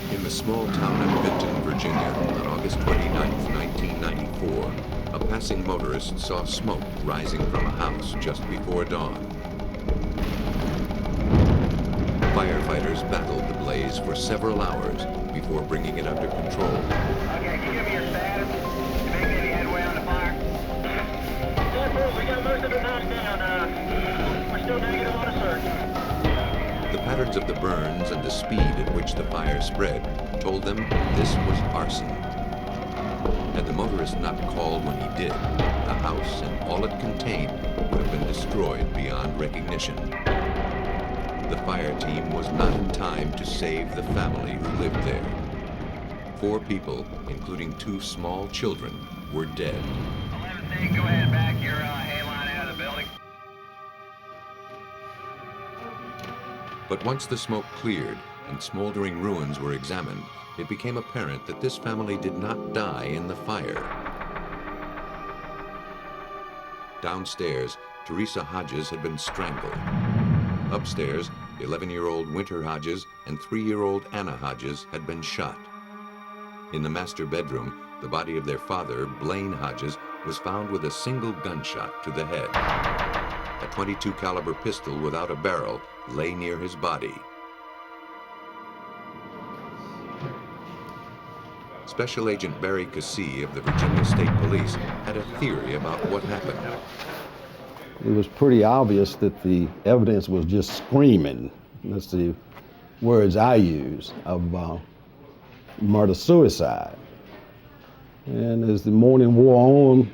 In the small town of Vinton, Virginia, on August 29, 1994, a passing motorist saw smoke rising from a house just before dawn. Firefighters battled the blaze for several hours before bringing it under control. Okay, can you give me your status? You making any headway on the fire? We got most of it knocked down. We're still negative on a search. The patterns of the burns and the speed at which the fire spread told them this was arson. Had the motorist not called when he did, the house and all it contained would have been destroyed beyond recognition. The fire team was not in time to save the family who lived there. 4 people, including 2 small children, were dead. 11C, go ahead, back your hay line out of the building. But once the smoke cleared and smoldering ruins were examined, it became apparent that this family did not die in the fire. Downstairs, Teresa Hodges had been strangled. Upstairs, 11-year-old Winter Hodges and 3-year-old Anna Hodges had been shot. In the master bedroom, the body of their father, Blaine Hodges, was found with a single gunshot to the head. A .22 caliber pistol without a barrel lay near his body. Special Agent Barry Cassee of the Virginia State Police had a theory about what happened. It was pretty obvious that the evidence was just screaming, that's the words I use, of murder-suicide. And as the morning wore on,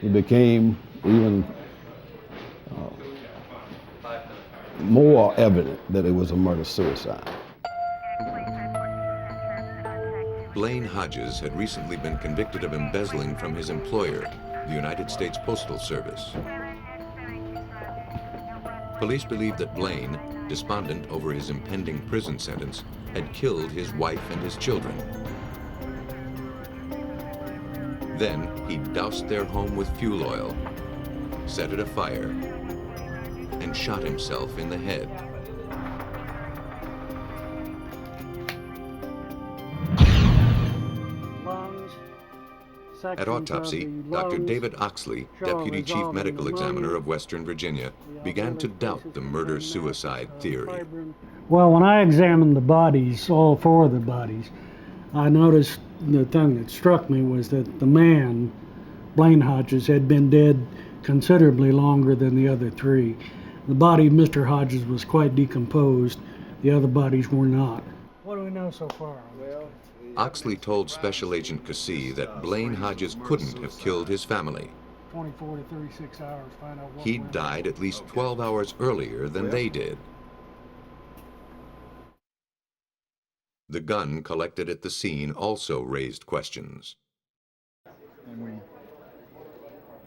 it became even more evident that it was a murder-suicide. Blaine Hodges had recently been convicted of embezzling from his employer, the United States Postal Service. Police believed that Blaine, despondent over his impending prison sentence, had killed his wife and his children. Then he doused their home with fuel oil, set it afire, and shot himself in the head. At autopsy, Dr. David Oxley, Deputy Chief Medical Examiner of Western Virginia, began to doubt the murder-suicide theory. Well, when I examined the bodies, all 4 of the bodies, I noticed the thing that struck me was that the man, Blaine Hodges, had been dead considerably longer than the other 3. The body of Mr. Hodges was quite decomposed. The other bodies were not. What do we know so far? Oxley told Special Agent Cassee that Blaine Hodges couldn't have killed his family. 24 to 36 hours, find out what He'd died at least 12 hours earlier than they did. The gun collected at the scene also raised questions.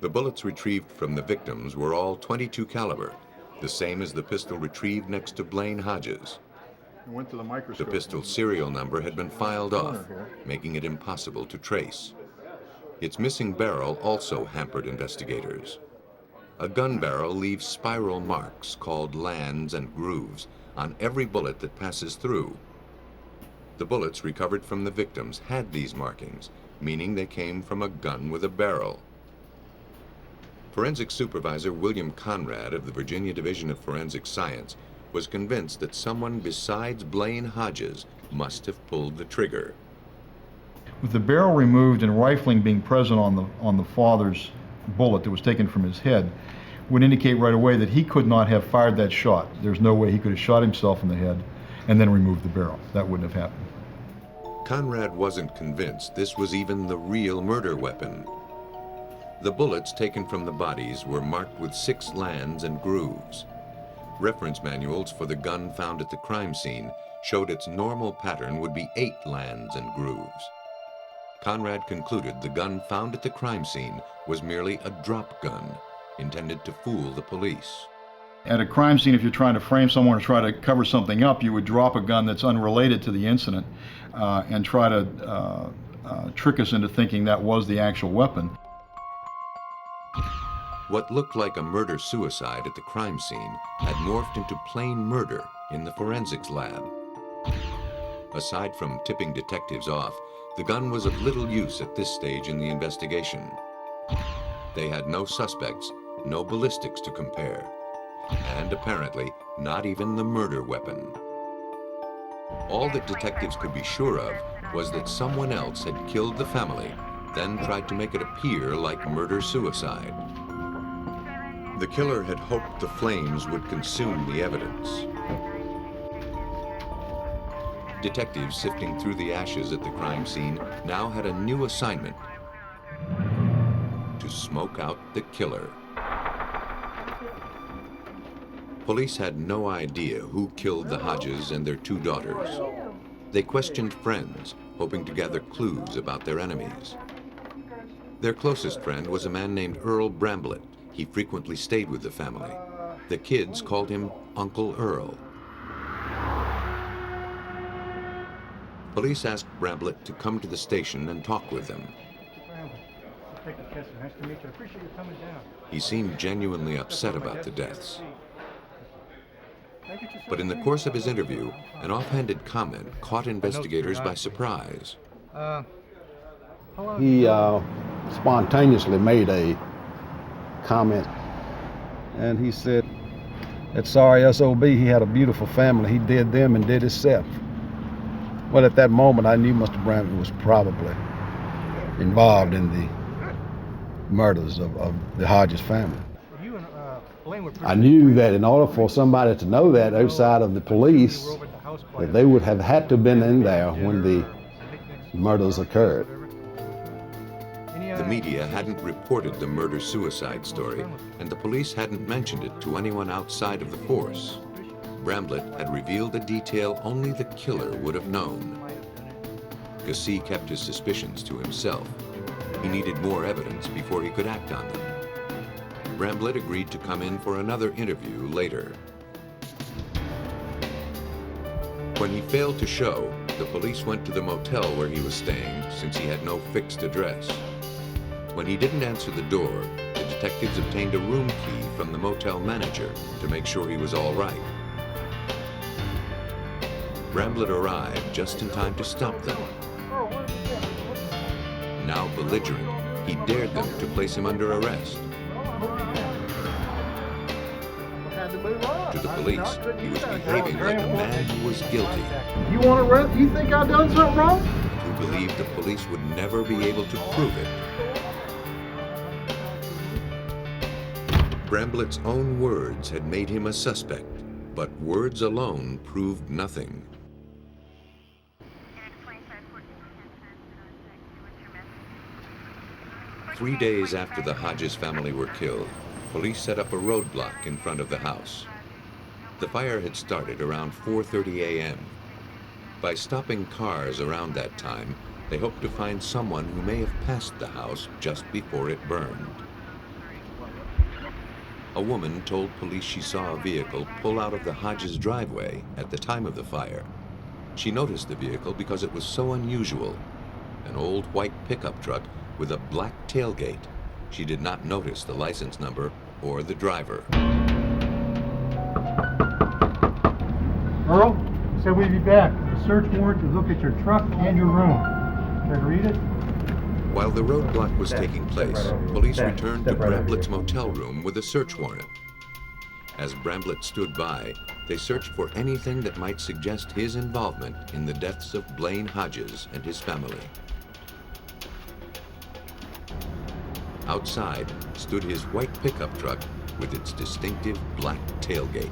The bullets retrieved from the victims were all .22 caliber, the same as the pistol retrieved next to Blaine Hodges. The pistol's serial number had been filed off, making it impossible to trace. Its missing barrel also hampered investigators. A gun barrel leaves spiral marks called lands and grooves on every bullet that passes through. The bullets recovered from the victims had these markings, meaning they came from a gun with a barrel. Forensic Supervisor William Conrad of the Virginia Division of Forensic Science was convinced that someone besides Blaine Hodges must have pulled the trigger. With the barrel removed and rifling being present on the father's bullet that was taken from his head, would indicate right away that he could not have fired that shot. There's no way he could have shot himself in the head and then removed the barrel. That wouldn't have happened. Conrad wasn't convinced this was even the real murder weapon. The bullets taken from the bodies were marked with 6 lands and grooves. Reference manuals for the gun found at the crime scene showed its normal pattern would be 8 lands and grooves. Conrad concluded the gun found at the crime scene was merely a drop gun, intended to fool the police. At a crime scene, if you're trying to frame someone or try to cover something up, you would drop a gun that's unrelated to the incident and try to trick us into thinking that was the actual weapon. What looked like a murder-suicide at the crime scene had morphed into plain murder in the forensics lab. Aside from tipping detectives off, the gun was of little use at this stage in the investigation. They had no suspects, no ballistics to compare, and apparently not even the murder weapon. All that detectives could be sure of was that someone else had killed the family, then tried to make it appear like murder-suicide. The killer had hoped the flames would consume the evidence. Detectives sifting through the ashes at the crime scene now had a new assignment: to smoke out the killer. Police had no idea who killed the Hodges and their 2 daughters. They questioned friends, hoping to gather clues about their enemies. Their closest friend was a man named Earl Bramblett. He frequently stayed with the family. The kids called him Uncle Earl. Police asked Bramblett to come to the station and talk with them. Take a kiss. Nice to meet you. I appreciate you coming down. He seemed genuinely upset about the deaths. But in the course of his interview, an offhanded comment caught investigators by surprise. He spontaneously made a comment, and he said that sorry SOB, he had a beautiful family. He did them and did himself. Well, at that moment, I knew Mr. Bramblett was probably involved in the murders of the Hodges family. I knew that in order for somebody to know that outside of the police, that they would have had to have been in there when the murders occurred. The media hadn't reported the murder-suicide story, and the police hadn't mentioned it to anyone outside of the force. Bramblett had revealed a detail only the killer would have known. Gussie kept his suspicions to himself. He needed more evidence before he could act on them. Bramblett agreed to come in for another interview later. When he failed to show, the police went to the motel where he was staying since he had no fixed address. When he didn't answer the door, the detectives obtained a room key from the motel manager to make sure he was all right. Bramblett arrived just in time to stop them. Now belligerent, he dared them to place him under arrest. To the police, he was behaving like a man who was guilty. You want to arrest? You think I've done something wrong? And who believed the police would never be able to prove it. Bramblett's own words had made him a suspect, but words alone proved nothing. 3 days after the Hodges family were killed, police set up a roadblock in front of the house. The fire had started around 4:30 a.m. By stopping cars around that time, they hoped to find someone who may have passed the house just before it burned. A woman told police she saw a vehicle pull out of the Hodges driveway at the time of the fire. She noticed the vehicle because it was so unusual. An old white pickup truck with a black tailgate. She did not notice the license number or the driver. Earl, said we'd be back. A search warrant to look at your truck and your room. Care to read it? While the roadblock was taking place, police returned to Bramblett's motel room with a search warrant. As Bramblett stood by, they searched for anything that might suggest his involvement in the deaths of Blaine Hodges and his family. Outside stood his white pickup truck with its distinctive black tailgate.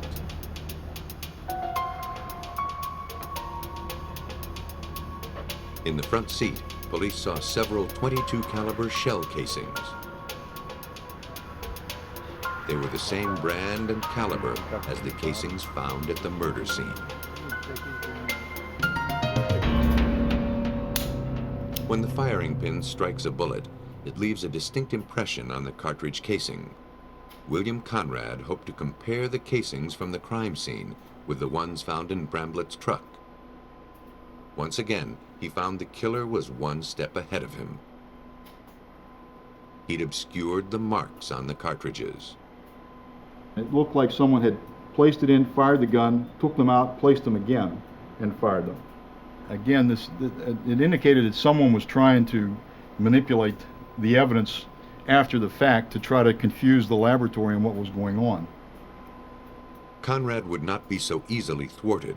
In the front seat, police saw several .22 caliber shell casings. They were the same brand and caliber as the casings found at the murder scene. When the firing pin strikes a bullet, it leaves a distinct impression on the cartridge casing. William Conrad hoped to compare the casings from the crime scene with the ones found in Bramblett's truck. Once again, he found the killer was one step ahead of him. He'd obscured the marks on the cartridges. It looked like someone had placed it in, fired the gun, took them out, placed them again, and fired them. Again, it indicated that someone was trying to manipulate the evidence after the fact to try to confuse the laboratory and what was going on. Conrad would not be so easily thwarted.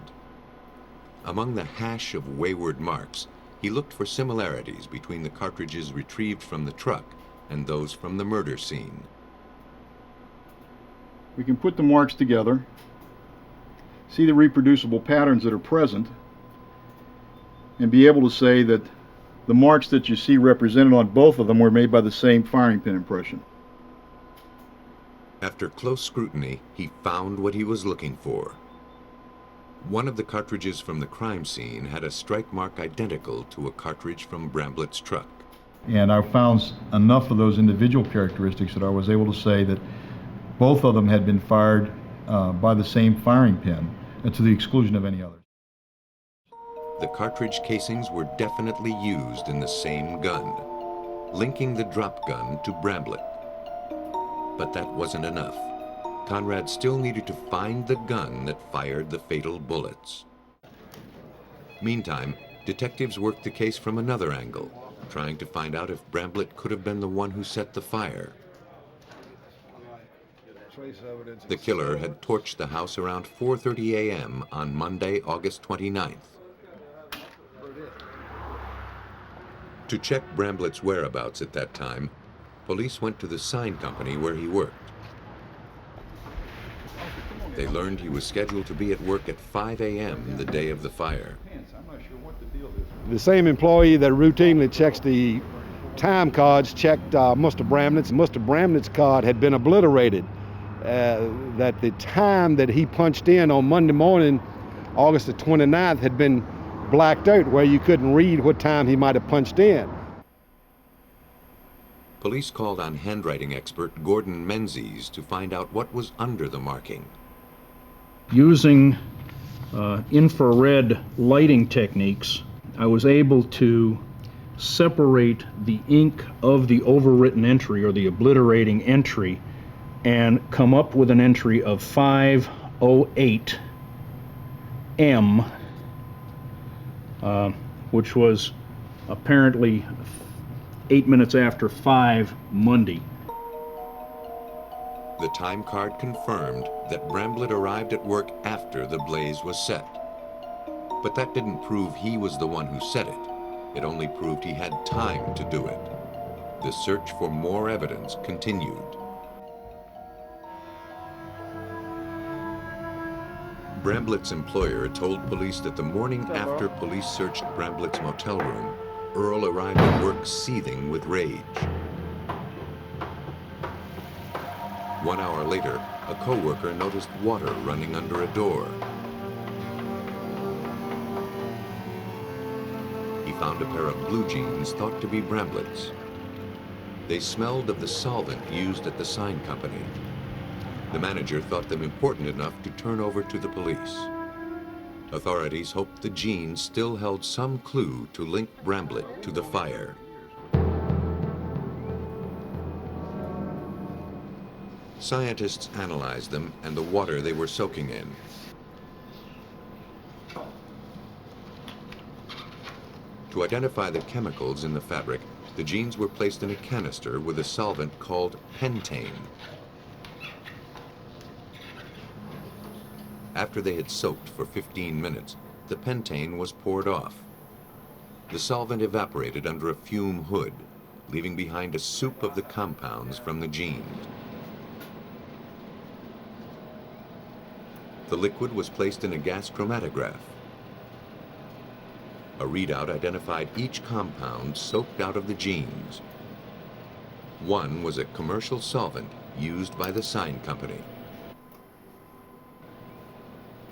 Among the hash of wayward marks, he looked for similarities between the cartridges retrieved from the truck and those from the murder scene. We can put the marks together, see the reproducible patterns that are present, and be able to say that the marks that you see represented on both of them were made by the same firing pin impression. After close scrutiny, he found what he was looking for. One of the cartridges from the crime scene had a strike mark identical to a cartridge from Bramblett's truck. And I found enough of those individual characteristics that I was able to say that both of them had been fired by the same firing pin, to the exclusion of any others. The cartridge casings were definitely used in the same gun, linking the drop gun to Bramblett. But that wasn't enough. Conrad still needed to find the gun that fired the fatal bullets. Meantime, detectives worked the case from another angle, trying to find out if Bramblett could have been the one who set the fire. The killer had torched the house around 4:30 a.m. on Monday, August 29th. To check Bramblett's whereabouts at that time, police went to the sign company where he worked. They learned he was scheduled to be at work at 5 a.m. the day of the fire. The same employee that routinely checks the time cards checked Mr. Bramlett's. Mr. Bramlett's card had been obliterated. That the time that he punched in on Monday morning, August the 29th, had been blacked out where you couldn't read what time he might have punched in. Police called on handwriting expert Gordon Menzies to find out what was under the marking. Using infrared lighting techniques, I was able to separate the ink of the overwritten entry or the obliterating entry and come up with an entry of 5:08 M, which was apparently 8 minutes after 5 Monday. The time card confirmed that Bramblett arrived at work after the blaze was set. But that didn't prove he was the one who set it. It only proved he had time to do it. The search for more evidence continued. Bramblett's employer told police that the morning after police searched Bramblett's motel room, Earl arrived at work seething with rage. 1 hour later, a co-worker noticed water running under a door. He found a pair of blue jeans thought to be Bramblett's. They smelled of the solvent used at the sign company. The manager thought them important enough to turn over to the police. Authorities hoped the jeans still held some clue to link Bramblett to the fire. Scientists analyzed them and the water they were soaking in. To identify the chemicals in the fabric, the jeans were placed in a canister with a solvent called pentane. After they had soaked for 15 minutes, the pentane was poured off. The solvent evaporated under a fume hood, leaving behind a soup of the compounds from the jeans. The liquid was placed in a gas chromatograph. A readout identified each compound soaked out of the jeans. One was a commercial solvent used by the sign company.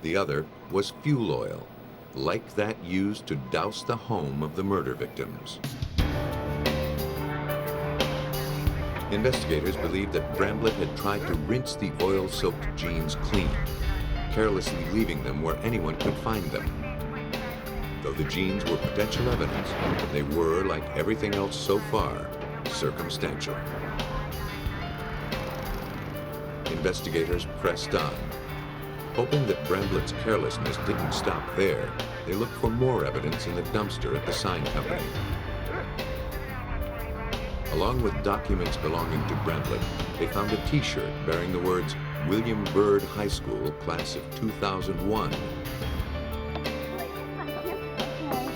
The other was fuel oil, like that used to douse the home of the murder victims. Investigators believed that Bramblett had tried to rinse the oil-soaked jeans clean, carelessly leaving them where anyone could find them. Though the jeans were potential evidence, they were, like everything else so far, circumstantial. Investigators pressed on. Hoping that Bramblett's carelessness didn't stop there, they looked for more evidence in the dumpster at the sign company. Along with documents belonging to Bramblett, they found a T-shirt bearing the words William Byrd High School, class of 2001.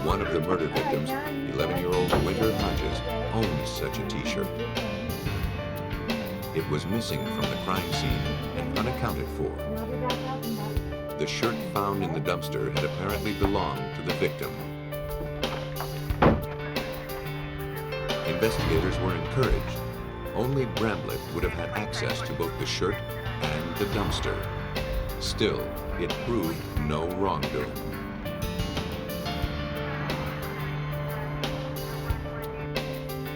One of the murder victims, 11-year-old Winter Hodges, owned such a T-shirt. It was missing from the crime scene and unaccounted for. The shirt found in the dumpster had apparently belonged to the victim. Investigators were encouraged. Only Bramblett would have had access to both the shirt and the dumpster. Still, it proved no wrongdoing.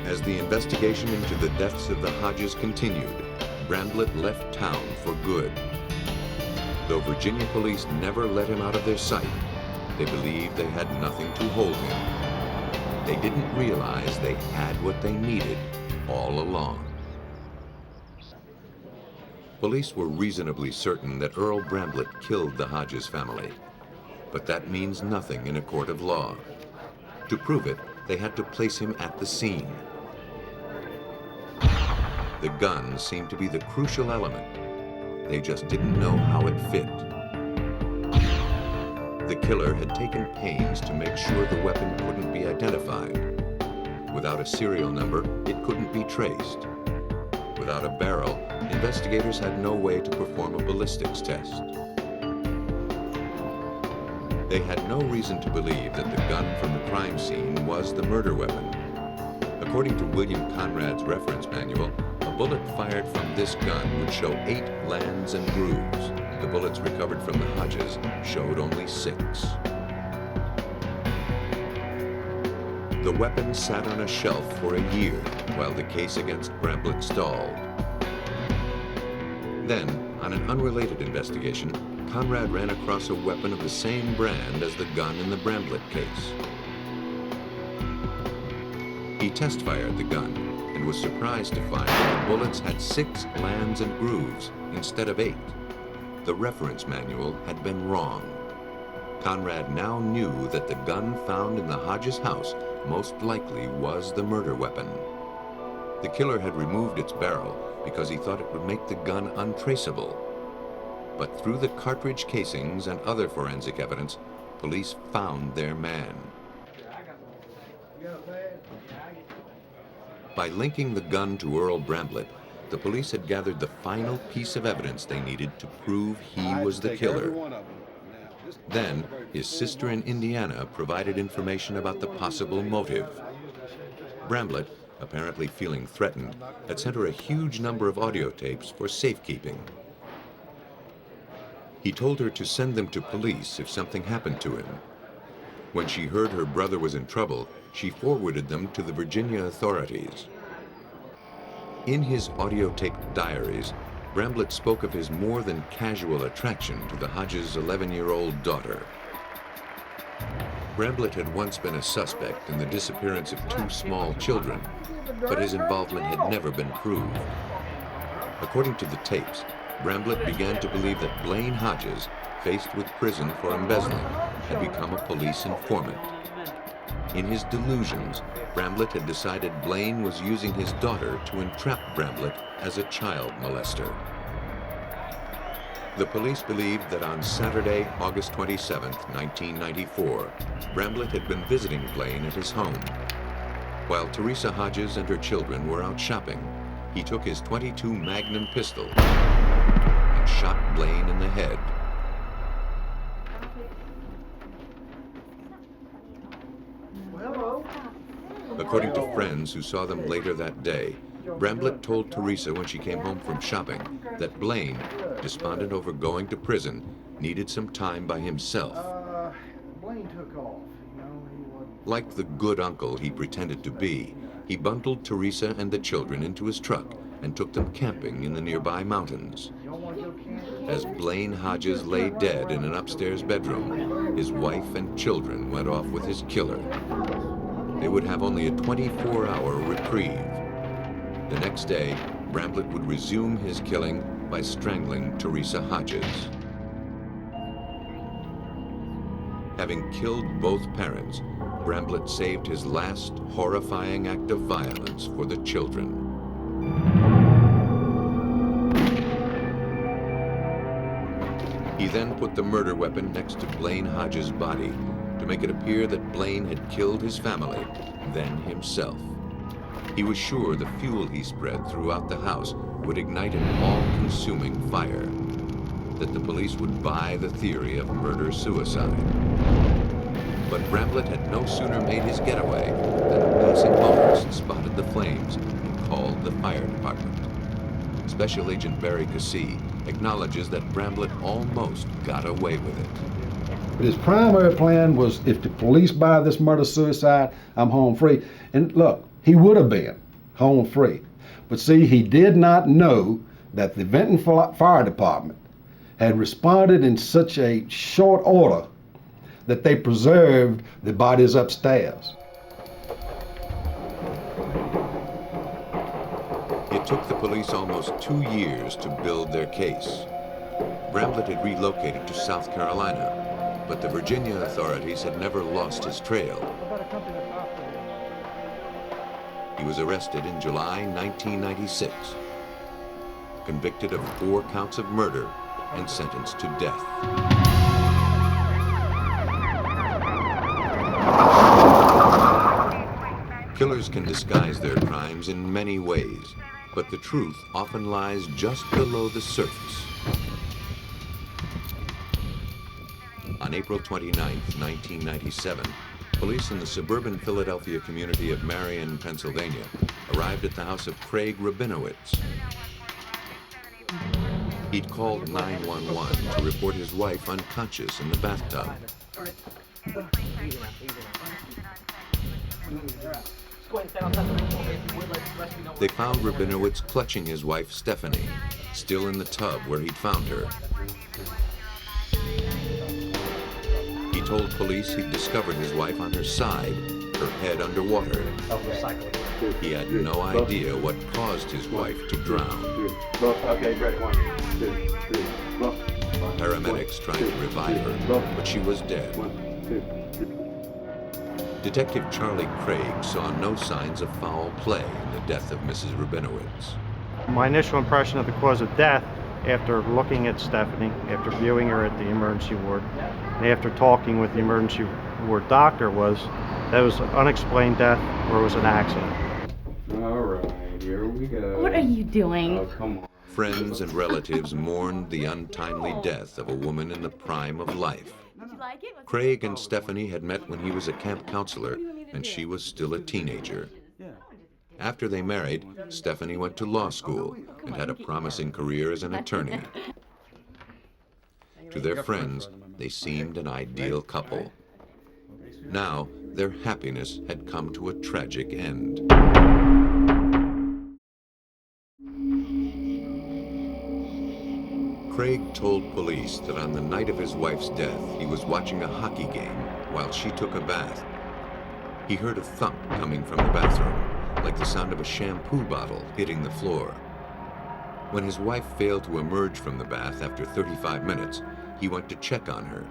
As the investigation into the deaths of the Hodges continued, Bramblett left town for good. Though Virginia police never let him out of their sight, they believed they had nothing to hold him. They didn't realize they had what they needed all along. Police were reasonably certain that Earl Bramblett killed the Hodges family, but that means nothing in a court of law. To prove it, they had to place him at the scene. The gun seemed to be the crucial element. They just didn't know how it fit. The killer had taken pains to make sure the weapon couldn't be identified. Without a serial number, it couldn't be traced. Without a barrel, investigators had no way to perform a ballistics test. They had no reason to believe that the gun from the crime scene was the murder weapon. According to William Conrad's reference manual, a bullet fired from this gun would show 8 lands and grooves. The bullets recovered from the Hodges showed only 6. The weapon sat on a shelf for a year while the case against Bramblett stalled. Then, on an unrelated investigation, Conrad ran across a weapon of the same brand as the gun in the Bramblett case. He test-fired the gun and was surprised to find that the bullets had 6 lands and grooves instead of 8. The reference manual had been wrong. Conrad now knew that the gun found in the Hodges house most likely was the murder weapon. The killer had removed its barrel because he thought it would make the gun untraceable. But through the cartridge casings and other forensic evidence, police found their man. By linking the gun to Earl Bramblett, the police had gathered the final piece of evidence they needed to prove he was the killer. Then, his sister in Indiana provided information about the possible motive. Bramblett, apparently feeling threatened, had sent her a huge number of audio tapes for safekeeping. He told her to send them to police if something happened to him. When she heard her brother was in trouble, she forwarded them to the Virginia authorities. In his audio-taped diaries, Bramblett spoke of his more than casual attraction to the Hodges' 11-year-old daughter. Bramblett had once been a suspect in the disappearance of 2 small children, but his involvement had never been proved. According to the tapes, Bramblett began to believe that Blaine Hodges, faced with prison for embezzling, had become a police informant. In his delusions, Bramblett had decided Blaine was using his daughter to entrap Bramblett as a child molester. The police believed that on Saturday, August 27, 1994, Bramblett had been visiting Blaine at his home. While Teresa Hodges and her children were out shopping, he took his .22 Magnum pistol and shot Blaine in the head. According to friends who saw them later that day, Bramblett told Teresa when she came home from shopping that Blaine, despondent over going to prison, needed some time by himself. Blaine took off. Like the good uncle he pretended to be, he bundled Teresa and the children into his truck and took them camping in the nearby mountains. As Blaine Hodges lay dead in an upstairs bedroom, his wife and children went off with his killer. They would have only a 24-hour reprieve. The next day, Bramblett would resume his killing by strangling Teresa Hodges. Having killed both parents, Bramblett saved his last horrifying act of violence for the children. He then put the murder weapon next to Blaine Hodges' body to make it appear that Blaine had killed his family, then himself. He was sure the fuel he spread throughout the house would ignite an all-consuming fire, that the police would buy the theory of murder-suicide. But Bramblett had no sooner made his getaway than a passing motorist spotted the flames and called the fire department. Special Agent Barry Cassie acknowledges that Bramblett almost got away with it. But his primary plan was, if the police buy this murder-suicide, I'm home free. And look, he would have been home free. But see, he did not know that the Vinton Fire Department had responded in such a short order that they preserved the bodies upstairs. It took the police almost 2 years to build their case. Bramblett had relocated to South Carolina, but the Virginia authorities had never lost his trail. He was arrested in July 1996, convicted of 4 counts of murder and sentenced to death. Killers can disguise their crimes in many ways, but the truth often lies just below the surface. On April 29, 1997, police in the suburban Philadelphia community of Marion, Pennsylvania, arrived at the house of Craig Rabinowitz. He'd called 911 to report his wife unconscious in the bathtub. They found Rabinowitz clutching his wife, Stephanie, still in the tub where he'd found her. He told police he'd discovered his wife on her side, her head underwater. He had no idea what caused his wife to drown. Paramedics tried to revive her, but she was dead. Detective Charlie Craig saw no signs of foul play in the death of Mrs. Rabinowitz. My initial impression of the cause of death, after looking at Stephanie, after viewing her at the emergency ward, and after talking with the emergency ward doctor, was that it was an unexplained death or it was an accident. All right, here we go. What are you doing? Oh, come on. Friends and relatives mourned the untimely death of a woman in the prime of life. Craig and Stephanie had met when he was a camp counselor, and she was still a teenager. After they married, Stephanie went to law school and had a promising career as an attorney. To their friends, they seemed an ideal couple. Now, their happiness had come to a tragic end. Craig told police that on the night of his wife's death, he was watching a hockey game while she took a bath. He heard a thump coming from the bathroom, like the sound of a shampoo bottle hitting the floor. When his wife failed to emerge from the bath after 35 minutes, he went to check on her.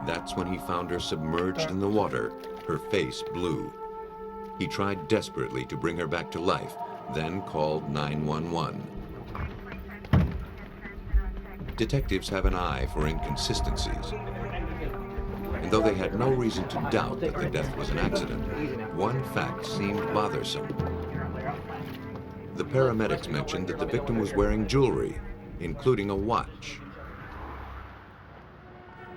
That's when he found her submerged in the water, her face blue. He tried desperately to bring her back to life, then called 911. Detectives have an eye for inconsistencies. And though they had no reason to doubt that the death was an accident, one fact seemed bothersome. The paramedics mentioned that the victim was wearing jewelry, including a watch.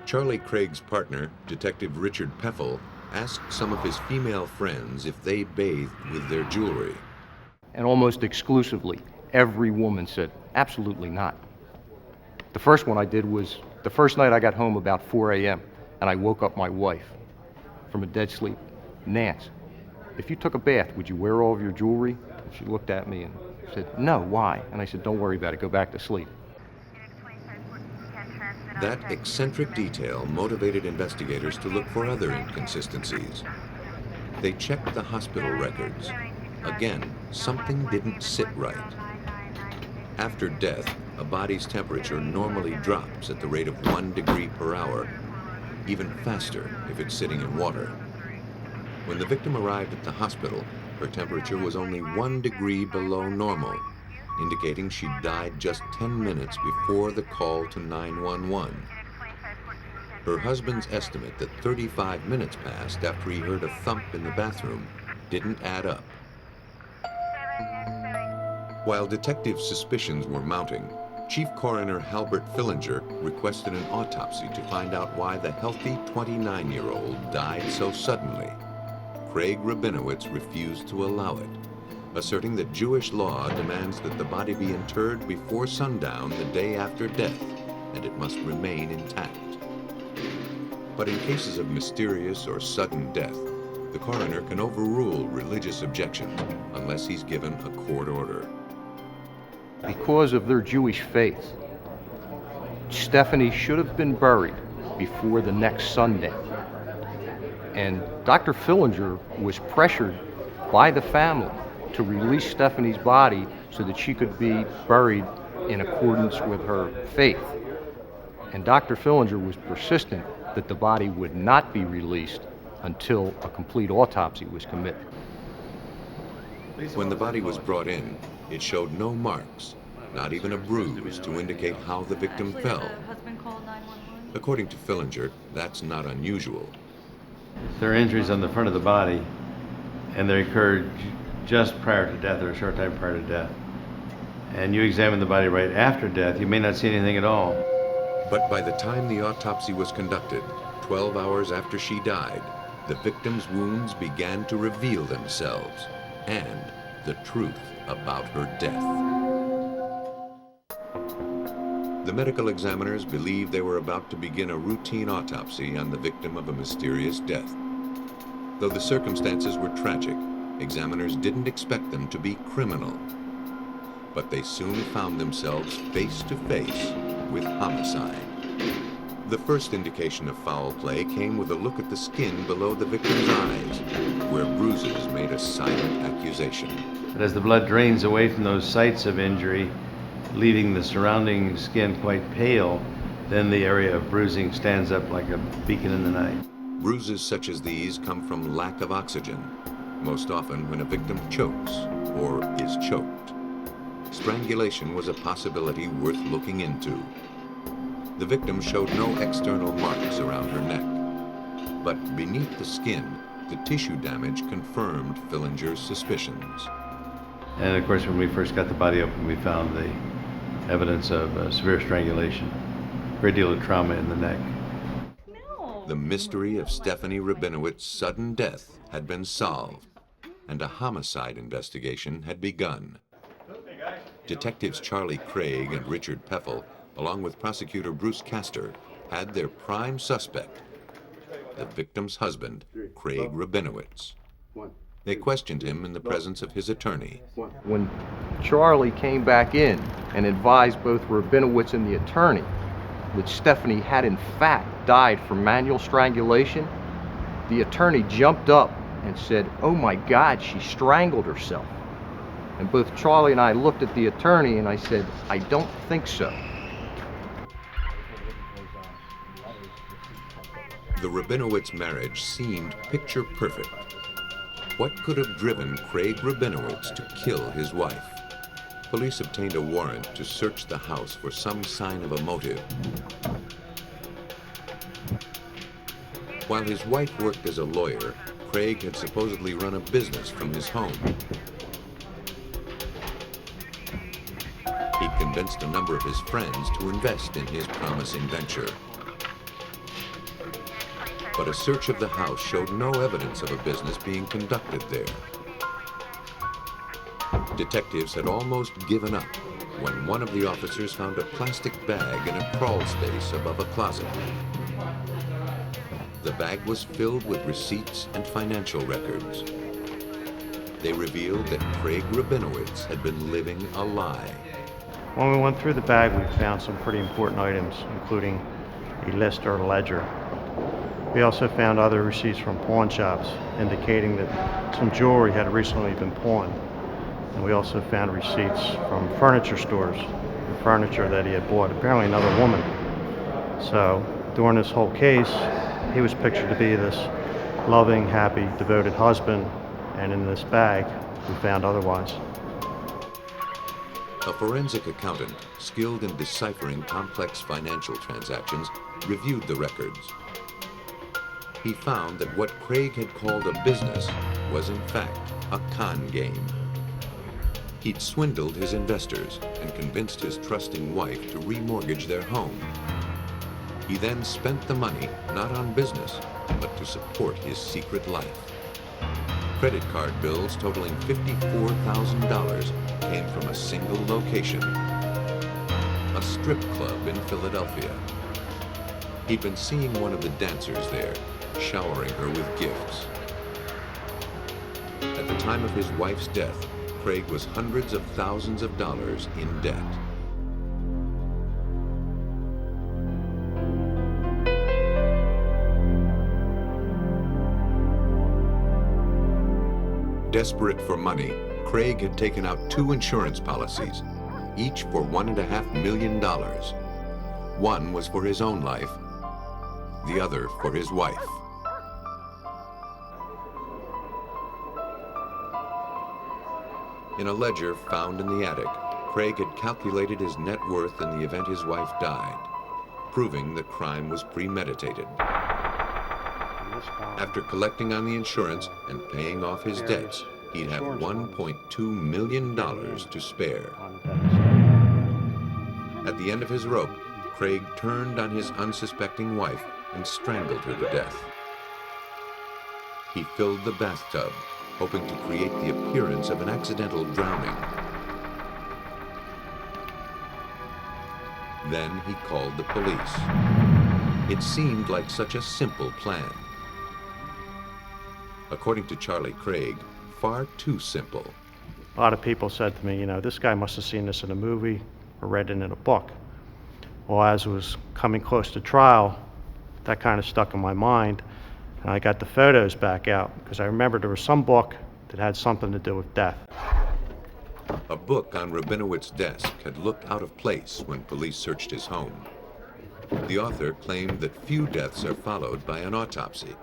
Charlie Craig's partner, Detective Richard Peffel, asked some of his female friends if they bathed with their jewelry. And almost exclusively, every woman said, absolutely not. The first one I did was the first night I got home about 4 a.m. and I woke up my wife from a dead sleep. Nance, if you took a bath, would you wear all of your jewelry? And she looked at me and said, no, why? And I said, don't worry about it, go back to sleep. That eccentric detail motivated investigators to look for other inconsistencies. They checked the hospital records. Again, something didn't sit right. After death, a body's temperature normally drops at the rate of 1 degree per hour, even faster if it's sitting in water. When the victim arrived at the hospital, her temperature was only 1 degree below normal, indicating she died just 10 minutes before the call to 911. Her husband's estimate that 35 minutes passed after he heard a thump in the bathroom didn't add up. While detectives' suspicions were mounting, Chief Coroner Halbert Fillinger requested an autopsy to find out why the healthy 29-year-old died so suddenly. Craig Rabinowitz refused to allow it, asserting that Jewish law demands that the body be interred before sundown the day after death, and it must remain intact. But in cases of mysterious or sudden death, the coroner can overrule religious objections unless he's given a court order. Because of their Jewish faith, Stephanie should have been buried before the next sundown. And Dr. Fillinger was pressured by the family to release Stephanie's body so that she could be buried in accordance with her faith. And Dr. Fillinger was persistent that the body would not be released until a complete autopsy was committed. When the body was brought in, it showed no marks, not even a bruise to indicate how the victim fell. According to Fillinger, that's not unusual. There are injuries on the front of the body, and they occurred just prior to death or a short time prior to death. And you examine the body right after death, you may not see anything at all. But by the time the autopsy was conducted, 12 hours after she died, the victim's wounds began to reveal themselves and the truth about her death. The medical examiners believed they were about to begin a routine autopsy on the victim of a mysterious death. Though the circumstances were tragic, examiners didn't expect them to be criminal. But they soon found themselves face to face with homicide. The first indication of foul play came with a look at the skin below the victim's eyes, where bruises made a silent accusation. But as the blood drains away from those sites of injury, leaving the surrounding skin quite pale, then the area of bruising stands up like a beacon in the night. Bruises such as these come from lack of oxygen, most often when a victim chokes or is choked. Strangulation was a possibility worth looking into. The victim showed no external marks around her neck, but beneath the skin, the tissue damage confirmed Fillinger's suspicions. And of course, when we first got the body open, we found the evidence of severe strangulation, a great deal of trauma in the neck. The mystery of Stephanie Rabinowitz's sudden death had been solved, and a homicide investigation had begun. Detectives Charlie Craig and Richard Peffel, along with prosecutor Bruce Castor, had their prime suspect, the victim's husband, Craig Rabinowitz. They questioned him in the presence of his attorney. When Charlie came back in and advised both Rabinowitz and the attorney that Stephanie had in fact died from manual strangulation, the attorney jumped up and said, "Oh my God, she strangled herself." And both Charlie and I looked at the attorney and I said, "I don't think so." The Rabinowitz marriage seemed picture perfect. What could have driven Craig Rabinowitz to kill his wife? Police obtained a warrant to search the house for some sign of a motive. While his wife worked as a lawyer, Craig had supposedly run a business from his home. He convinced a number of his friends to invest in his promising venture. but a search of the house showed no evidence of a business being conducted there. Detectives had almost given up when one of the officers found a plastic bag in a crawl space above a closet. The bag was filled with receipts and financial records. They revealed that Craig Rabinowitz had been living a lie. When we went through the bag, we found some pretty important items, including a list or a ledger. We also found other receipts from pawn shops, indicating that some jewelry had recently been pawned. And we also found receipts from furniture stores, the furniture that he had bought, apparently another woman. So during this whole case, he was pictured to be this loving, happy, devoted husband, and in this bag, we found otherwise. A forensic accountant, skilled in deciphering complex financial transactions, reviewed the records. He found that what Craig had called a business was in fact a con game. He'd swindled his investors and convinced his trusting wife to remortgage their home. He then spent the money not on business, but to support his secret life. Credit card bills totaling $54,000 came from a single location, a strip club in Philadelphia. He'd been seeing one of the dancers there, showering her with gifts. At the time of his wife's death, Craig was hundreds of thousands of dollars in debt. Desperate for money, Craig had taken out 2 insurance policies, each for $1.5 million. One was for his own life, the other for his wife. In a ledger found in the attic, Craig had calculated his net worth in the event his wife died, proving the crime was premeditated. After collecting on the insurance and paying off his debts, he'd have $1.2 million to spare. At the end of his rope, Craig turned on his unsuspecting wife and strangled her to death. He filled the bathtub, hoping to create the appearance of an accidental drowning. Then he called the police. It seemed like such a simple plan. According to Charlie Craig, far too simple. A lot of people said to me, this guy must have seen this in a movie or read it in a book. Well, as it was coming close to trial, that kind of stuck in my mind, and I got the photos back out because I remembered there was some book that had something to do with death. A book on Rabinowitz's desk had looked out of place when police searched his home. The author claimed that few deaths are followed by an autopsy.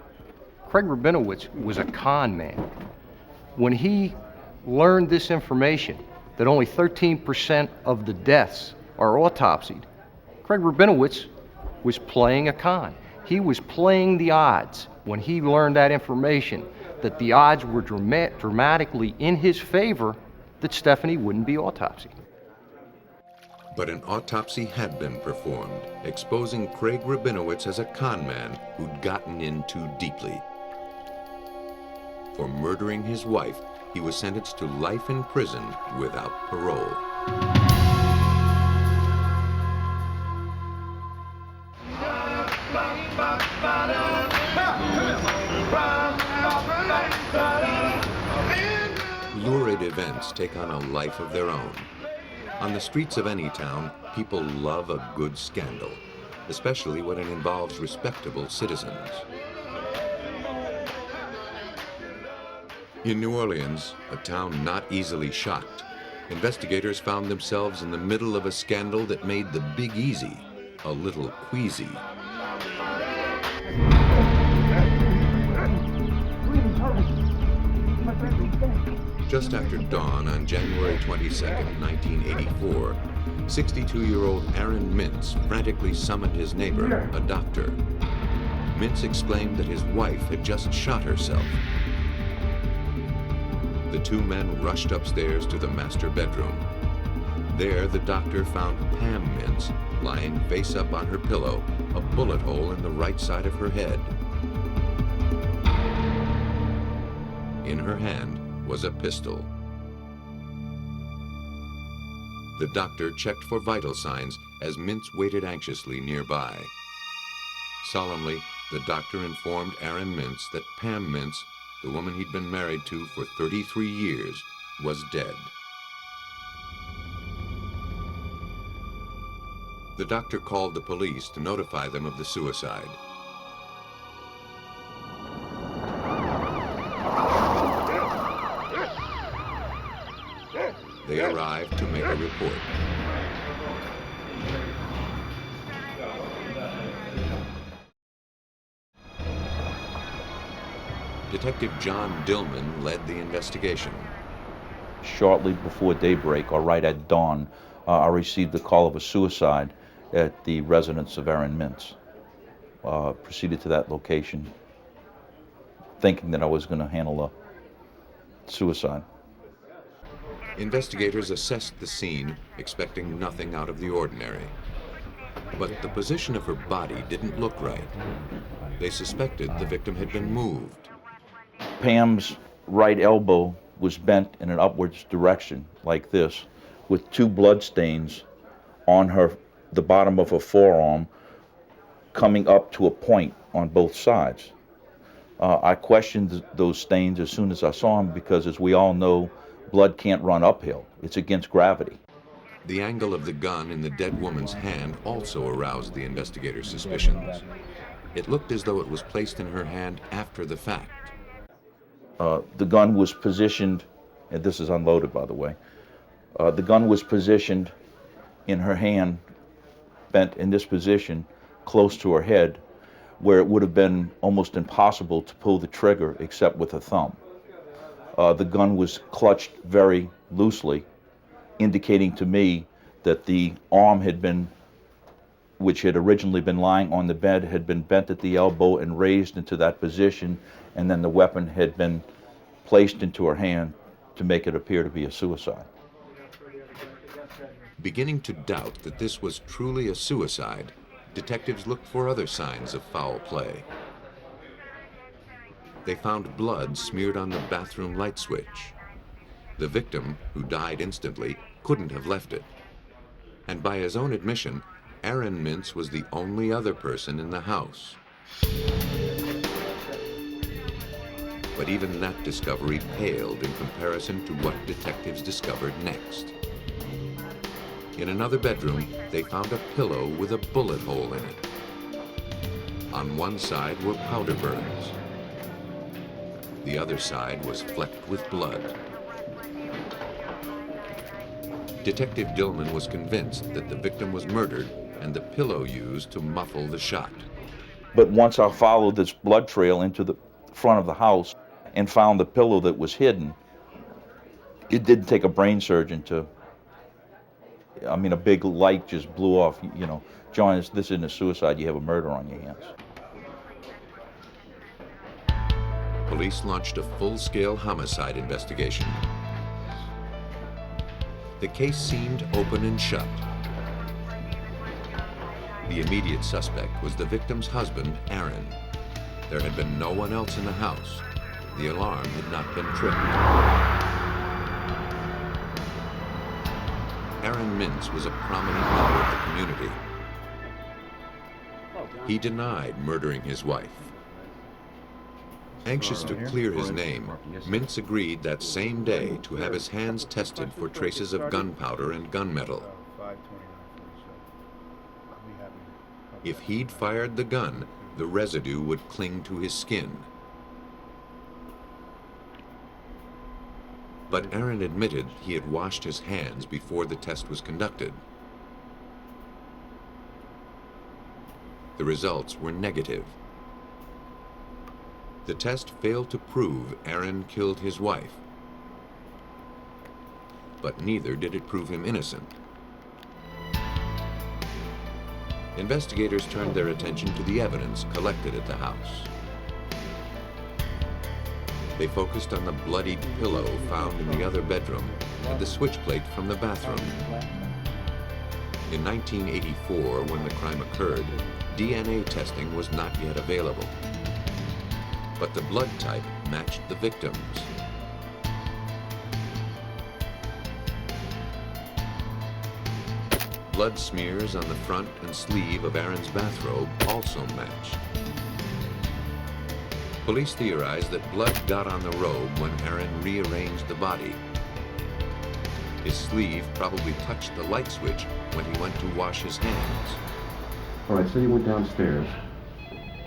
Craig Rabinowitz was a con man. When he learned this information, that only 13% of the deaths are autopsied, Craig Rabinowitz was playing a con. He was playing the odds when he learned that information, that the odds were dramatically in his favor that Stephanie wouldn't be autopsied. But an autopsy had been performed, exposing Craig Rabinowitz as a con man who'd gotten in too deeply. For murdering his wife, he was sentenced to life in prison without parole. Lurid events take on a life of their own. On the streets of any town, people love a good scandal, especially when it involves respectable citizens. In New Orleans, a town not easily shocked, investigators found themselves in the middle of a scandal that made the Big Easy a little queasy. Just after dawn on January 22, 1984, 62-year-old Aaron Mintz frantically summoned his neighbor, a doctor. Mintz exclaimed that his wife had just shot herself. The two men rushed upstairs to the master bedroom. There, the doctor found Pam Mintz lying face up on her pillow, a bullet hole in the right side of her head. In her hand was a pistol. The doctor checked for vital signs as Mintz waited anxiously nearby. Solemnly, the doctor informed Aaron Mintz that Pam Mintz, the woman he'd been married to for 33 years, was dead. The doctor called the police to notify them of the suicide. They arrived to make a report. Detective John Dillman led the investigation. Shortly before daybreak, or right at dawn, I received the call of a suicide at the residence of Aaron Mintz. Proceeded to that location, thinking that I was going to handle a suicide. Investigators assessed the scene, expecting nothing out of the ordinary. But the position of her body didn't look right. They suspected the victim had been moved. Pam's right elbow was bent in an upwards direction, like this, with 2 blood stains on the bottom of her forearm, coming up to a point on both sides. I questioned those stains as soon as I saw them because, as we all know, blood can't run uphill. It's against gravity. The angle of the gun in the dead woman's hand also aroused the investigators' suspicions. It looked as though it was placed in her hand after the fact. The gun was positioned, and this is unloaded, by the way. The gun was positioned in her hand, bent in this position, close to her head, where it would have been almost impossible to pull the trigger except with a thumb. The gun was clutched very loosely, indicating to me that the arm had been, which had originally been lying on the bed, had been bent at the elbow and raised into that position, and then the weapon had been placed into her hand to make it appear to be a suicide. Beginning to doubt that this was truly a suicide, detectives looked for other signs of foul play. They found blood smeared on the bathroom light switch. The victim, who died instantly, couldn't have left it. And by his own admission, Aaron Mintz was the only other person in the house. But even that discovery paled in comparison to what detectives discovered next. In another bedroom, they found a pillow with a bullet hole in it. On one side were powder burns. The other side was flecked with blood. Detective Dillman was convinced that the victim was murdered and the pillow used to muffle the shot. But once I followed this blood trail into the front of the house and found the pillow that was hidden, it didn't take a brain surgeon to, I mean, a big light just blew off. You know, John, this isn't a suicide, you have a murder on your hands. Police launched a full-scale homicide investigation. The case seemed open and shut. The immediate suspect was the victim's husband, Aaron. There had been no one else in the house. The alarm had not been tripped. Aaron Mintz was a prominent member of the community. He denied murdering his wife. Anxious to clear his name, Mintz agreed that same day to have his hands tested for traces of gunpowder and gunmetal. If he'd fired the gun, the residue would cling to his skin. But Aaron admitted he had washed his hands before the test was conducted. The results were negative. The test failed to prove Aaron killed his wife, but neither did it prove him innocent. Investigators turned their attention to the evidence collected at the house. They focused on the bloodied pillow found in the other bedroom and the switch plate from the bathroom. In 1984, when the crime occurred, DNA testing was not yet available. But the blood type matched the victim's. blood smears on the front and sleeve of Aaron's bathrobe also matched. Police theorized that blood got on the robe when Aaron rearranged the body. His sleeve probably touched the light switch when he went to wash his hands. All right, so you went downstairs.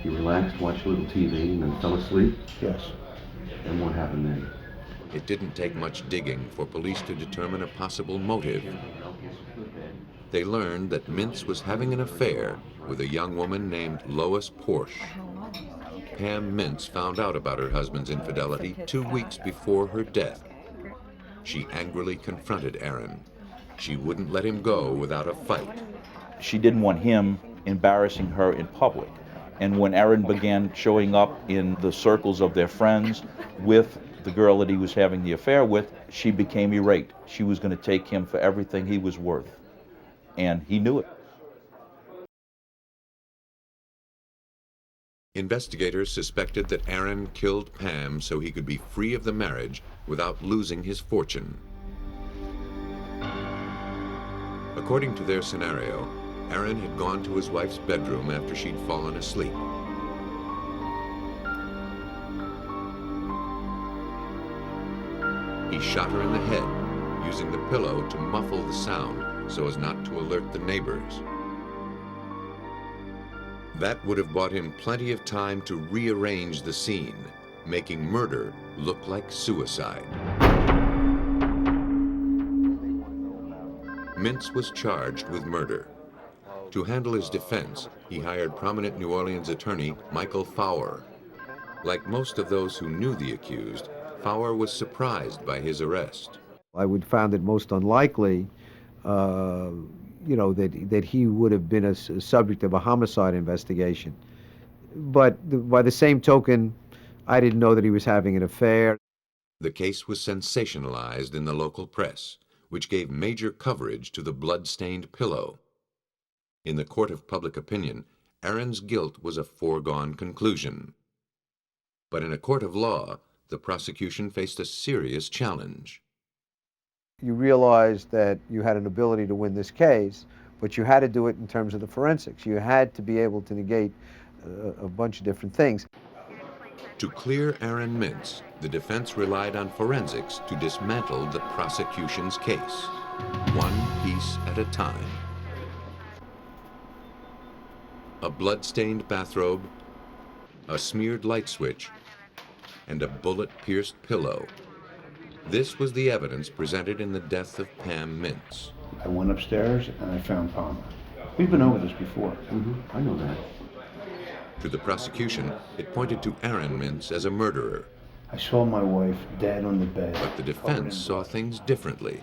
You relaxed, watched a little TV, and then fell asleep? Yes. And what happened then? It didn't take much digging for police to determine a possible motive. They learned that Mintz was having an affair with a young woman named Lois Porsche. Pam Mintz found out about her husband's infidelity 2 weeks before her death. She angrily confronted Aaron. She wouldn't let him go without a fight. She didn't want him embarrassing her in public. And when Aaron began showing up in the circles of their friends with the girl that he was having the affair with, she became irate. She was going to take him for everything he was worth. And he knew it. Investigators suspected that Aaron killed Pam so he could be free of the marriage without losing his fortune. According to their scenario, Aaron had gone to his wife's bedroom after she'd fallen asleep. He shot her in the head, using the pillow to muffle the sound so as not to alert the neighbors. That would have bought him plenty of time to rearrange the scene, making murder look like suicide. Mintz was charged with murder. To handle his defense, he hired prominent New Orleans attorney Michael Fowler. Like most of those who knew the accused, Fowler was surprised by his arrest. I would found it most unlikely, that he would have been a subject of a homicide investigation. But by the same token, I didn't know that he was having an affair. The case was sensationalized in the local press, which gave major coverage to the blood-stained pillow. In the court of public opinion, Aaron's guilt was a foregone conclusion. But in a court of law, the prosecution faced a serious challenge. You realized that you had an ability to win this case, but you had to do it in terms of the forensics. You had to be able to negate a bunch of different things. To clear Aaron Mintz, the defense relied on forensics to dismantle the prosecution's case, one piece at a time. A blood-stained bathrobe, a smeared light switch, and a bullet-pierced pillow. This was the evidence presented in the death of Pam Mintz. I went upstairs and I found Palmer. We've been over this before. I know that. To the prosecution, it pointed to Aaron Mintz as a murderer. I saw my wife dead on the bed. But the defense saw things differently.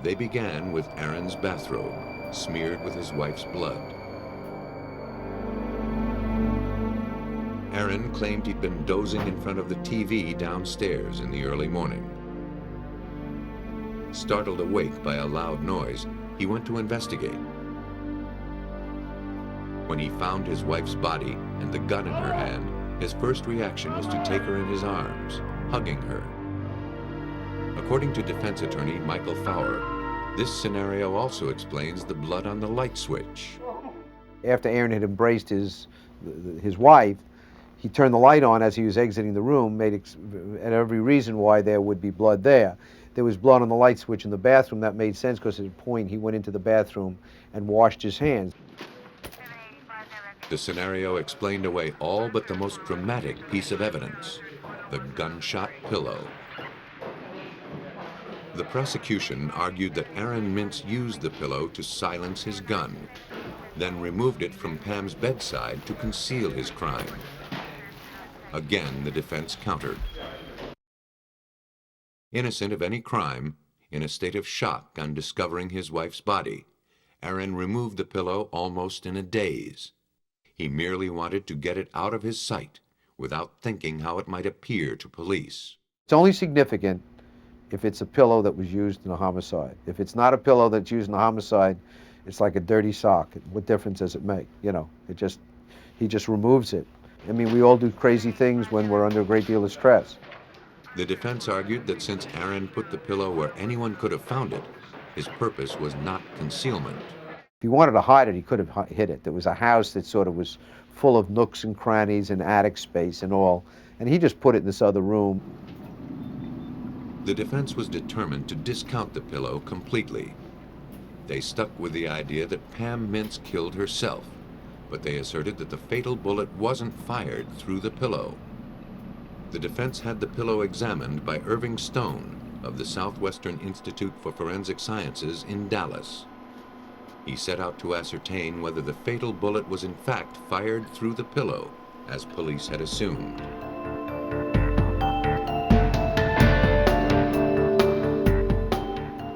They began with Aaron's bathrobe, smeared with his wife's blood. Aaron claimed he'd been dozing in front of the TV downstairs in the early morning. Startled awake by a loud noise, he went to investigate. When he found his wife's body and the gun in her hand, his first reaction was to take her in his arms, hugging her. According to defense attorney Michael Fowler, this scenario also explains the blood on the light switch. After Aaron had embraced his wife, he turned the light on as he was exiting the room, made every reason why there would be blood there. There was blood on the light switch in the bathroom. That made sense because at a point he went into the bathroom and washed his hands. The scenario explained away all but the most dramatic piece of evidence, the gunshot pillow. The prosecution argued that Aaron Mintz used the pillow to silence his gun, then removed it from Pam's bedside to conceal his crime. Again, the defense countered. Innocent of any crime, in a state of shock on discovering his wife's body, Aaron removed the pillow almost in a daze. He merely wanted to get it out of his sight without thinking how it might appear to police. It's only significant if it's a pillow that was used in a homicide. If it's not a pillow that's used in a homicide, it's like a dirty sock. What difference does it make? He just removes it. I mean, we all do crazy things when we're under a great deal of stress. The defense argued that since Aaron put the pillow where anyone could have found it, His purpose was not concealment. If he wanted to hide it, he could have hid it. There was a house that sort of was full of nooks and crannies and attic space and all, and he just put it in this other room. The defense was determined to discount the pillow completely. They stuck with the idea that Pam Mintz killed herself, but they asserted that the fatal bullet wasn't fired through the pillow. The defense had the pillow examined by Irving Stone of the Southwestern Institute for Forensic Sciences in Dallas. He set out to ascertain whether the fatal bullet was in fact fired through the pillow, as police had assumed.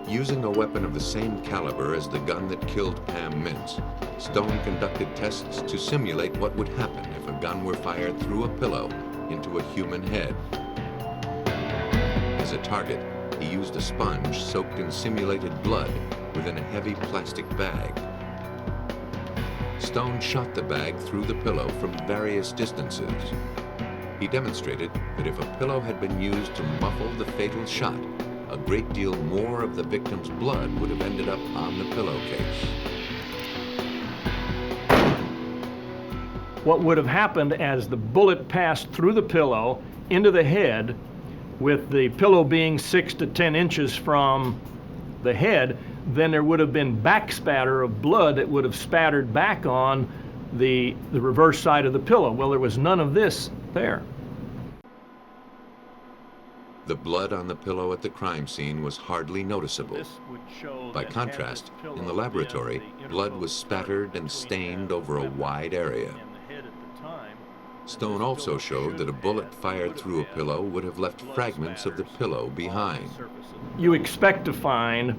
Using a weapon of the same caliber as the gun that killed Pam Mintz, Stone conducted tests to simulate what would happen if a gun were fired through a pillow into a human head. As a target, he used a sponge soaked in simulated blood within a heavy plastic bag. Stone shot the bag through the pillow from various distances. He demonstrated that if a pillow had been used to muffle the fatal shot, a great deal more of the victim's blood would have ended up on the pillowcase. What would have happened as the bullet passed through the pillow into the head, with the pillow being 6 to 10 inches from the head, then there would have been back spatter of blood that would have spattered back on the reverse side of the pillow. Well, there was none of this there. The blood on the pillow at the crime scene was hardly noticeable. By contrast, in the laboratory, blood was spattered and stained over a wide area. Stone also showed that a bullet fired through a pillow would have left fragments of the pillow behind. You expect to find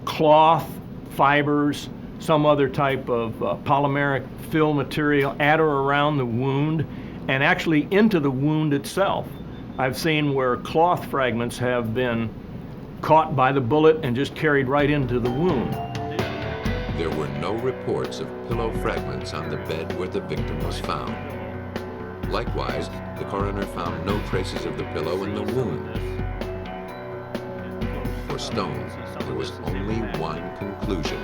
cloth, fibers, some other type of polymeric fill material at or around the wound, and actually into the wound itself. I've seen where cloth fragments have been caught by the bullet and just carried right into the wound. There were no reports of pillow fragments on the bed where the victim was found. Likewise, the coroner found no traces of the pillow in the wound. For Stone, there was only one conclusion.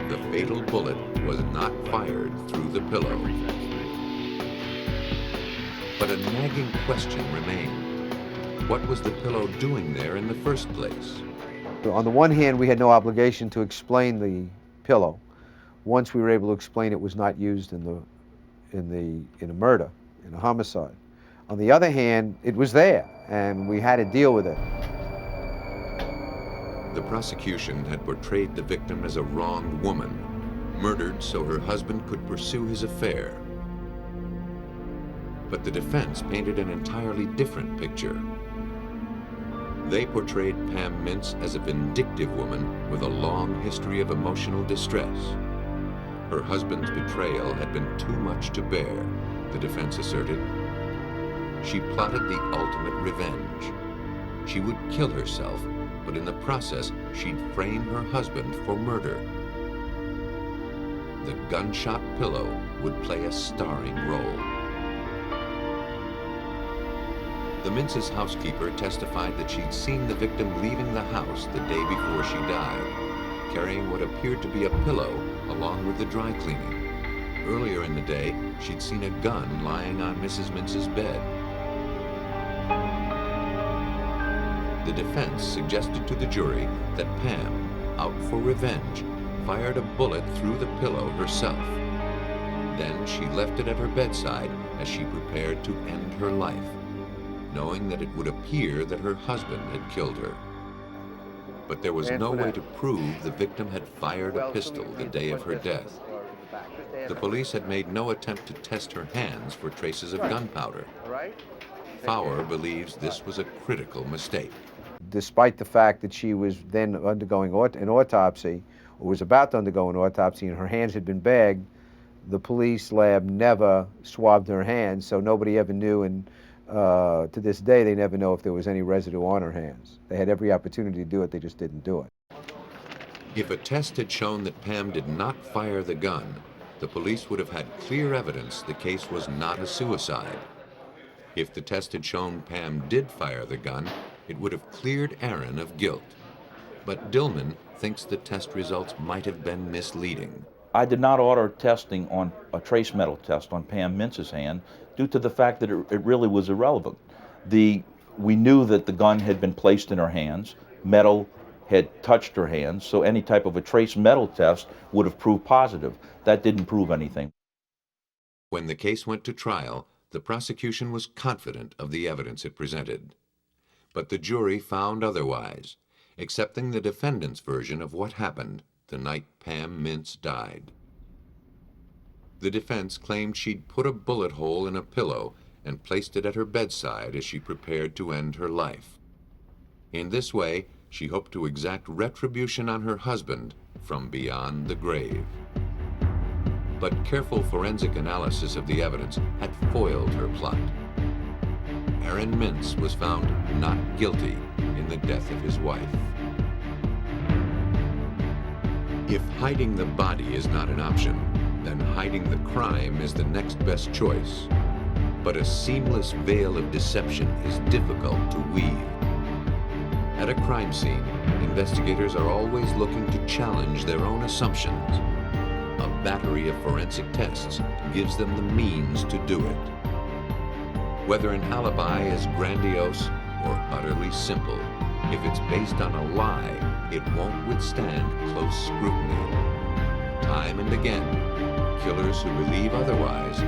The fatal bullet was not fired through the pillow. But a nagging question remained. What was the pillow doing there in the first place? On the one hand, we had no obligation to explain the pillow. Once we were able to explain it was not used in a murder, in a homicide. On the other hand, it was there, and we had to deal with it. The prosecution had portrayed the victim as a wronged woman, murdered so her husband could pursue his affair. But the defense painted an entirely different picture. They portrayed Pam Mintz as a vindictive woman with a long history of emotional distress. Her husband's betrayal had been too much to bear, the defense asserted. She plotted the ultimate revenge. She would kill herself, but in the process, she'd frame her husband for murder. The gunshot pillow would play a starring role. The Mintz's housekeeper testified that she'd seen the victim leaving the house the day before she died, carrying what appeared to be a pillow along with the dry cleaning. Earlier in the day, she'd seen a gun lying on Mrs. Mintz's bed. The defense suggested to the jury that Pam, out for revenge, fired a bullet through the pillow herself. Then she left it at her bedside as she prepared to end her life, knowing that it would appear that her husband had killed her. But there was no way to prove the victim had fired a pistol the day of her death. The police had made no attempt to test her hands for traces of gunpowder. Fowler believes this was a critical mistake. Despite the fact that she was then undergoing an autopsy, or was about to undergo an autopsy, and her hands had been bagged, the police lab never swabbed her hands, so nobody ever knew, and to this day they never know if there was any residue on her hands. They had every opportunity to do it, they just didn't do it. If a test had shown that Pam did not fire the gun, the police would have had clear evidence the case was not a suicide. If the test had shown Pam did fire the gun, it would have cleared Aaron of guilt. But Dillman thinks the test results might have been misleading. I did not order testing on a trace metal test on Pam Mintz's hand due to the fact that it really was irrelevant. We knew that the gun had been placed in her hands, metal had touched her hands, so any type of a trace metal test would have proved positive. That didn't prove anything. When the case went to trial, the prosecution was confident of the evidence it presented. But the jury found otherwise, accepting the defendant's version of what happened the night Pam Mintz died. The defense claimed she'd put a bullet hole in a pillow and placed it at her bedside as she prepared to end her life. In this way, she hoped to exact retribution on her husband from beyond the grave. But careful forensic analysis of the evidence had foiled her plot. Aaron Mintz was found not guilty in the death of his wife. If hiding the body is not an option, then hiding the crime is the next best choice. But a seamless veil of deception is difficult to weave. At a crime scene, investigators are always looking to challenge their own assumptions. A battery of forensic tests gives them the means to do it. Whether an alibi is grandiose or utterly simple, if it's based on a lie, it won't withstand close scrutiny. Time and again, killers who believe otherwise